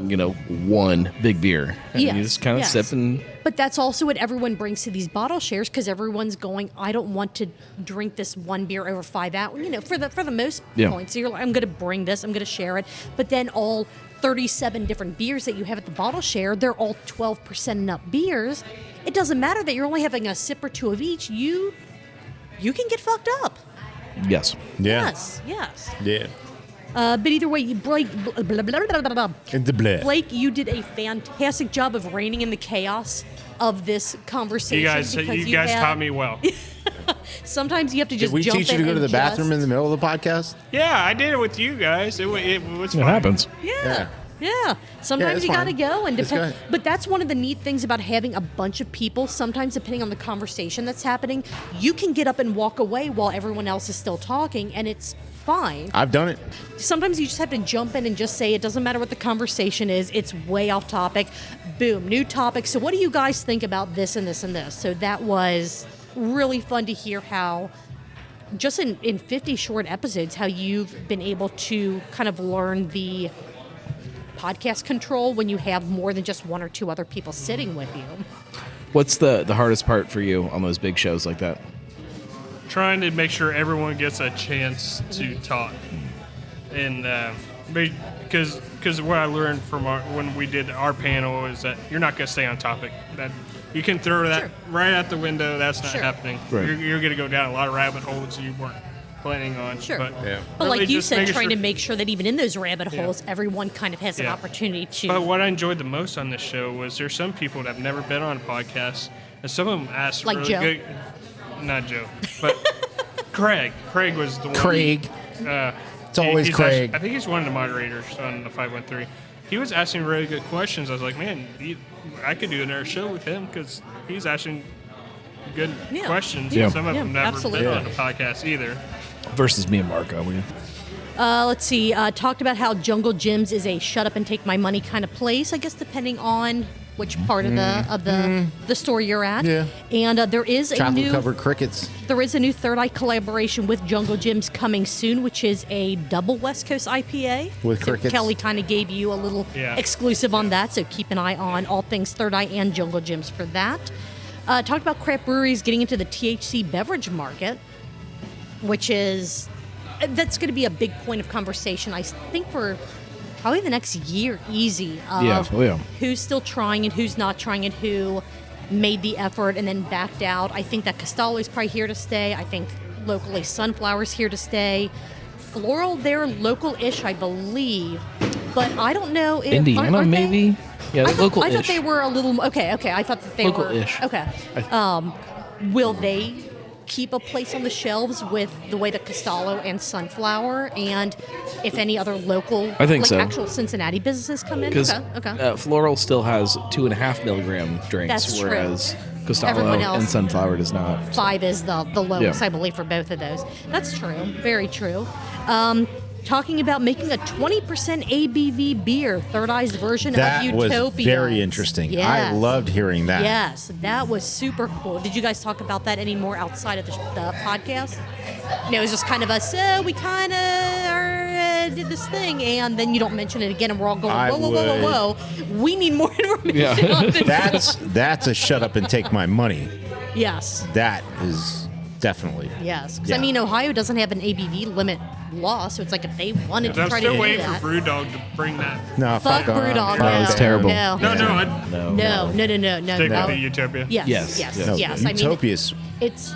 one big beer. And you just kind of sip and... But that's also what everyone brings to these bottle shares because everyone's going, I don't want to drink this one beer over 5 hours. For the most point. So you're like, I'm going to bring this, I'm going to share it. But then all 37 different beers that you have at the bottle share, they're all 12% and up beers. It doesn't matter that you're only having a sip or two of each. You can get fucked up. Yes. Yeah. Yes. Yeah. But either way, Blake, Blake, you did a fantastic job of reining in the chaos of this conversation. You guys taught me well. Sometimes you have to just Did we jump teach you to go to the bathroom in the middle of the podcast? Yeah, I did it with you guys. It was fun. It happens. Yeah. Sometimes it's you got to fine. go and It's depend. good. But that's one of the neat things about having a bunch of people. Sometimes, depending on the conversation that's happening, you can get up and walk away while everyone else is still talking, and it's fine. I've done it. Sometimes you just have to jump in and just say it doesn't matter what the conversation is. It's way off topic. Boom, new topic. So what do you guys think about this and this and this? So that was really fun to hear how just in 50 short episodes how you've been able to kind of learn the podcast control when you have more than just one or two other people sitting with you. What's the hardest part for you on those big shows like that? Trying to make sure everyone gets a chance to talk, and because what I learned from when we did our panel is that you're not going to stay on topic. That you can throw that right out the window. That's not happening. Right. You're going to go down a lot of rabbit holes you weren't planning on. Sure. But, But really like you just said, making trying sure- to make sure that even in those rabbit holes, everyone kind of has an Yeah. opportunity to. But what I enjoyed the most on this show was there's some people that have never been on a podcast, and some of them asked Like really Joe? good. Not Joe, but Craig. Craig was the one. Craig. It's always Craig. I think he's one of the moderators on the 513. He was asking really good questions. I was like, man, I could do another show with him because he's asking good questions. Yeah. Some of them never absolutely. been on the podcast either. Versus me and Marco. Let's see. Talked about how Jungle Gyms is a shut up and take my money kind of place. I guess depending on which part of the store you're at. Yeah. And there is a Chocolate new covered crickets. there is a new Third Eye collaboration with Jungle Gyms coming soon, which is a double West Coast IPA. With So crickets. Kelly kind of gave you a little exclusive on that, so keep an eye on all things Third Eye and Jungle Gyms for that. Talked about craft breweries getting into the THC beverage market, which is that's going to be a big point of conversation, I think, for probably the next year, easy, of who's still trying and who's not trying and who made the effort and then backed out. I think that Castalo is probably here to stay. I think locally Sunflower's here to stay. Floral, they're local-ish, I believe, but I don't know if... Indiana, aren't they? maybe? Yeah, they're local-ish. I thought they were a little... Okay, I thought that they Local-ish. were... Okay. Will they keep a place on the shelves with the way that Castalo and Sunflower and if any other local, I think like so. actual Cincinnati businesses come in? Because Okay. Floral still has 2.5 milligram drinks, That's true. whereas Everyone Castalo else- and Sunflower does not. 5 is the lowest, Yeah. I believe, for both of those. That's true. Very true. Talking about making a 20% ABV beer, Third Eye's version That of was Utopias. very interesting. Yes. I loved hearing that. Yes, that was super cool. Did you guys talk about that any more outside of the podcast? No, it was just kind of so we kind of did this thing, and then you don't mention it again, and we're all going, whoa. We need more information on this. That's a shut up and take my money. Yes. That is definitely. Yes. Because, Yeah. I mean, Ohio doesn't have an ABV limit law, so it's like if they wanted to I'm try still to do waiting that. for Brewdog to bring that. No, Fuck off. Brewdog. That was No. terrible. No. No, No. No. Stick No. with the Utopia. Yes. Yes. Yes. Yes. Yes. I mean, Utopias. it's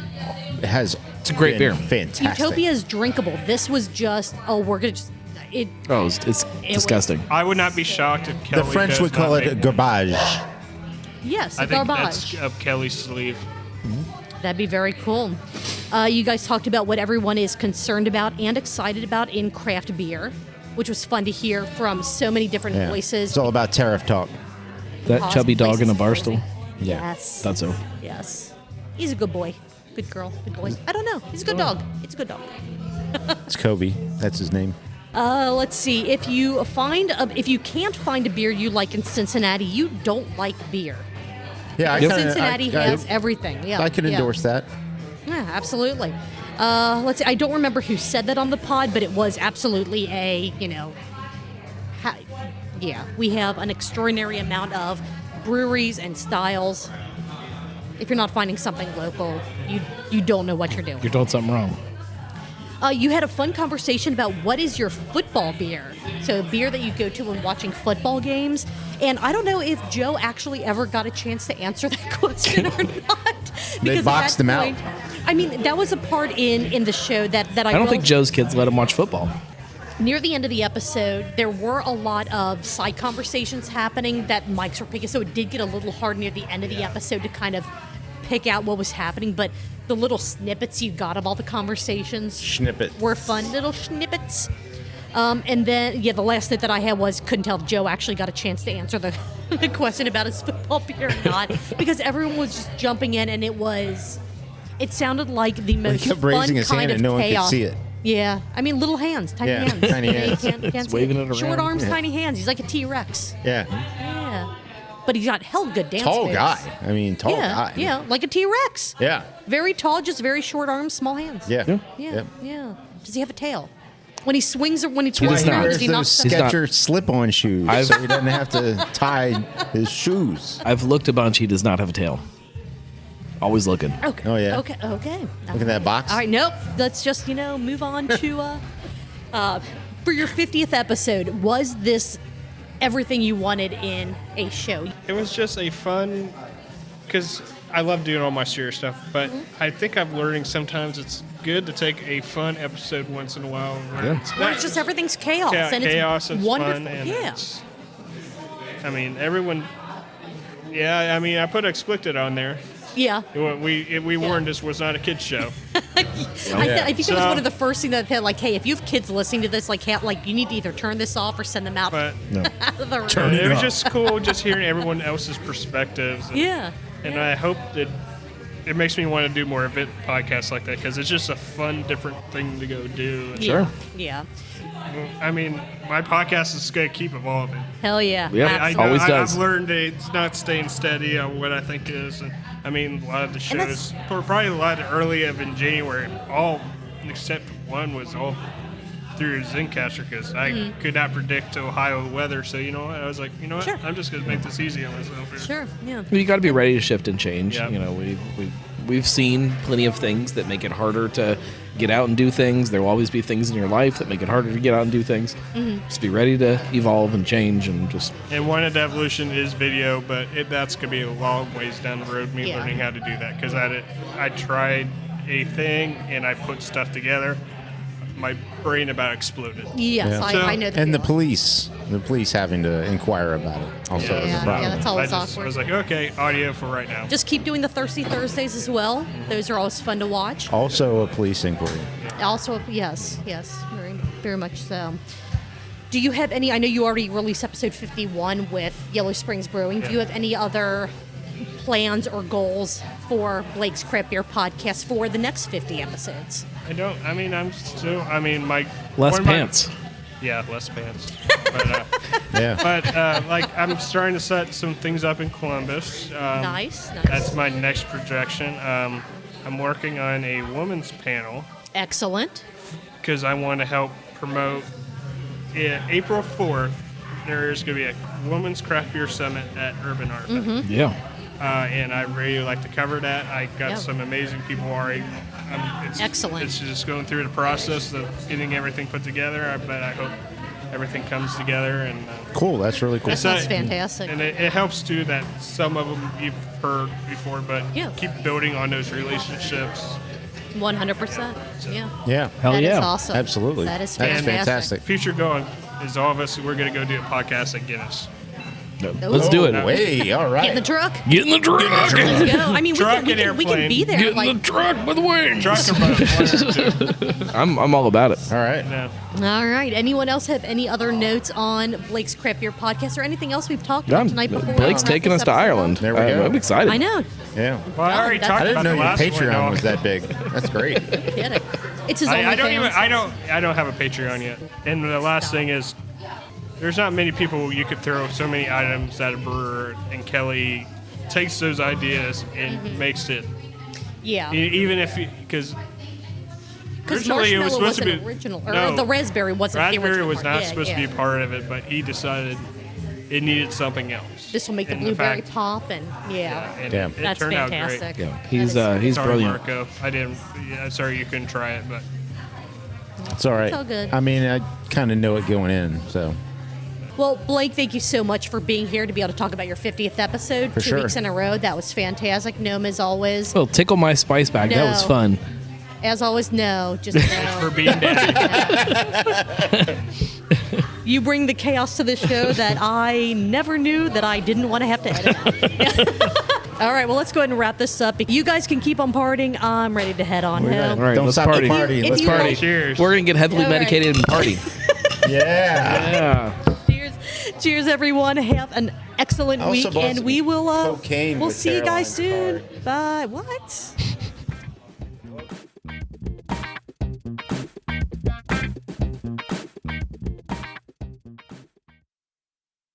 it's a great beer. Fantastic. Utopia is drinkable. This was just, we're going to just, it. Oh, it's disgusting. I would not be shocked if Kelly The French does would not call it make- garbage. Yes, I think garbage. that's up Kelly's sleeve. That'd be very cool. You guys talked about what everyone is concerned about and excited about in craft beer, which was fun to hear from so many different Yeah. voices. It's all about tariff talk. That Pause, chubby dog in a places, barstool. Yeah. Yes. Thought so. Yes. He's a good boy. Good girl. Good boy. I don't know. He's a good dog. It's a good dog. It's Kobe. That's his name. Let's see. If you can't find a beer you like in Cincinnati, you don't like beer. Yeah, Cincinnati has everything. Yeah. I can endorse that. Yeah, absolutely. Let's see. I don't remember who said that on the pod, but it was absolutely we have an extraordinary amount of breweries and styles. If you're not finding something local, you don't know what you're doing. You're doing something wrong. You had a fun conversation about what is your football beer. So a beer that you go to when watching football games. And I don't know if Joe actually ever got a chance to answer that question or not. They boxed him out. I mean, that was a part in the show that I don't think Joe's kids let him watch football. Near the end of the episode, there were a lot of side conversations happening that mics were picking, so it did get a little hard near the end of the episode to kind of pick out what was happening, but the little snippets you got of all the conversations Snippet. were fun little snippets. And then, the last note that I had was couldn't tell if Joe actually got a chance to answer the question about his football beer or not, because everyone was just jumping in, and it sounded like the most He kept fun raising his kind hand of and no one could chaos. see it. Yeah, I mean, little hands, tiny Yeah, hands. tiny hands. Can't see waving it. it around. Short arms, Yeah. tiny hands. He's like a T-Rex. Yeah. Yeah, but he's got hell good dance Tall moves. guy. I mean, tall Yeah, guy. yeah, like a T-Rex. Yeah. Very tall, just very short arms, small hands. Yeah. Yeah. Does he have a tail? When he swings or when he does twirls not. around, He does he wears not? those He's not. Skechers slip-on shoes, so he doesn't have to tie his shoes. I've looked a bunch. He does not have a tail. Always looking. Okay. Oh, yeah? Okay. Look at that box. All right. Nope. Let's just move on to for your 50th episode. Was this everything you wanted in a show? It was just a fun, because I love doing all my serious stuff, but I think I'm learning sometimes it's good to take a fun episode once in a while where Yeah. it's Where not it's just everything's chaos and chaos it's and wonderful. fun, and Yeah. it's, I mean, everyone. Yeah, I mean, I put explicit on there. Yeah. We warned this was not a kids show. I think it was one of the first things that said, like, hey, if you have kids listening to this, like, you need to either turn this off or send them out, But out of the room. Turn it was off. just cool just hearing everyone else's perspectives. And, Yeah. And I hope that it makes me want to do more event podcasts like that, because it's just a fun, different thing to go do. And, Sure. Yeah. I mean, my podcast is going to keep evolving. Hell yeah. Yeah. I Absolutely. know Always does. I've learned it's not staying steady on what I think is. And I mean, a lot of the And that's- shows, probably a lot early of in January, all except one was all through Zencaster, because I could not predict Ohio weather. So you know what? I was like, you know what? Sure. I'm just going to make this easy on myself here. Sure. Yeah. You got to be ready to shift and change. Yep. You know, we've seen plenty of things that make it harder to get out and do things. There will always be things in your life that make it harder to get out and do things. Just be ready to evolve and change and just. And one of the evolution is video, but that's going to be a long ways down the road, me Yeah. learning how to do that. Because I tried a thing and I put stuff together. My brain about exploded. Yes, Yeah. So- I know the And the feeling. police having to inquire about it also is a Yeah, problem. that's always I awkward. was like, okay, audio for right now. Just keep doing the Thirsty Thursdays as well. Those are always fun to watch. Also a police inquiry. Also, yes, very, very much so. Do you have any? I know you already released episode 51 with Yellow Springs Brewing. Do you have any other plans or goals for Blake's Craft Beer Podcast for the next 50 episodes? I don't. I mean, I'm still. I mean, my Less one of my- pants. Yeah, less pants. But, Yeah. like, I'm starting to set some things up in Columbus. Nice. That's my next projection. I'm working on a women's panel Excellent. because I want to help promote. April 4th, there's going to be a women's craft beer summit at Urban Art. Yeah. And I really like to cover that. I got Yeah. some amazing people already. Excellent. It's just going through the process of getting everything put together. But I hope everything comes together. And Cool. That's really cool. That's fantastic. And it helps too that some of them you've heard before, but Yeah. keep building on those relationships. 100%. Yeah. Yeah. Hell That is yeah. awesome. Absolutely. That is That's fantastic. fantastic. Future going is all of us. We're going to go do a podcast at Guinness. Let's do it. Hey, all right. Get in the truck. Get in the truck. Let's go. I mean, Truck and we can airplane. be there. Get in Like, the truck with wings. Truck or boat, one or two. I'm all about it. All right. No. all right. Anyone else have any other notes on Blake's Craft Beer podcast or anything else we've talked about tonight before? we Blake's wrap taking this us to episode Ireland. up? There we go. I'm excited. I know. Yeah. Well, I already that's- talked I didn't about know the your last Patreon one. was that big. That's great. Kidding. It's his I don't OnlyFans. even. I don't have a Patreon yet. And the last thing is, there's not many people you could throw so many items at a brewer, and Kelly takes those ideas and makes it. Yeah. Even if because Because originally it marshmallow was supposed to wasn't be original, or no, the raspberry wasn't the raspberry original was part. not Yeah, supposed to yeah. be a part of it, but he decided it needed something else. This will make the And blueberry fact- pop, and And Yeah. it that's turned fantastic. out great. Yeah, he's That is- he's Sorry, brilliant. Marco. I didn't. Yeah, sorry you couldn't try it, but It's all right. all good. I mean, I kind of know it going in, so. Well, Blake, thank you so much for being here to be able to talk about your 50th episode. For 2 sure. weeks in a row. That was fantastic. Gnome, as always. Well, tickle my spice bag. That was No. fun. As always, no. Just no. for being daddy. You bring the chaos to the show that I never knew that I didn't want to have to edit out. All right, well, let's go ahead and wrap this up. You guys can keep on partying. I'm ready to head on home. All right, Don't let's stop party. the party. If Let's you party. like- Cheers. We're gonna get heavily All right. medicated and party. Yeah. Yeah. Cheers, cheers, everyone. Have an excellent Also week, bought and some we will. cocaine We'll with see you guys Caroline's soon. Bye. What?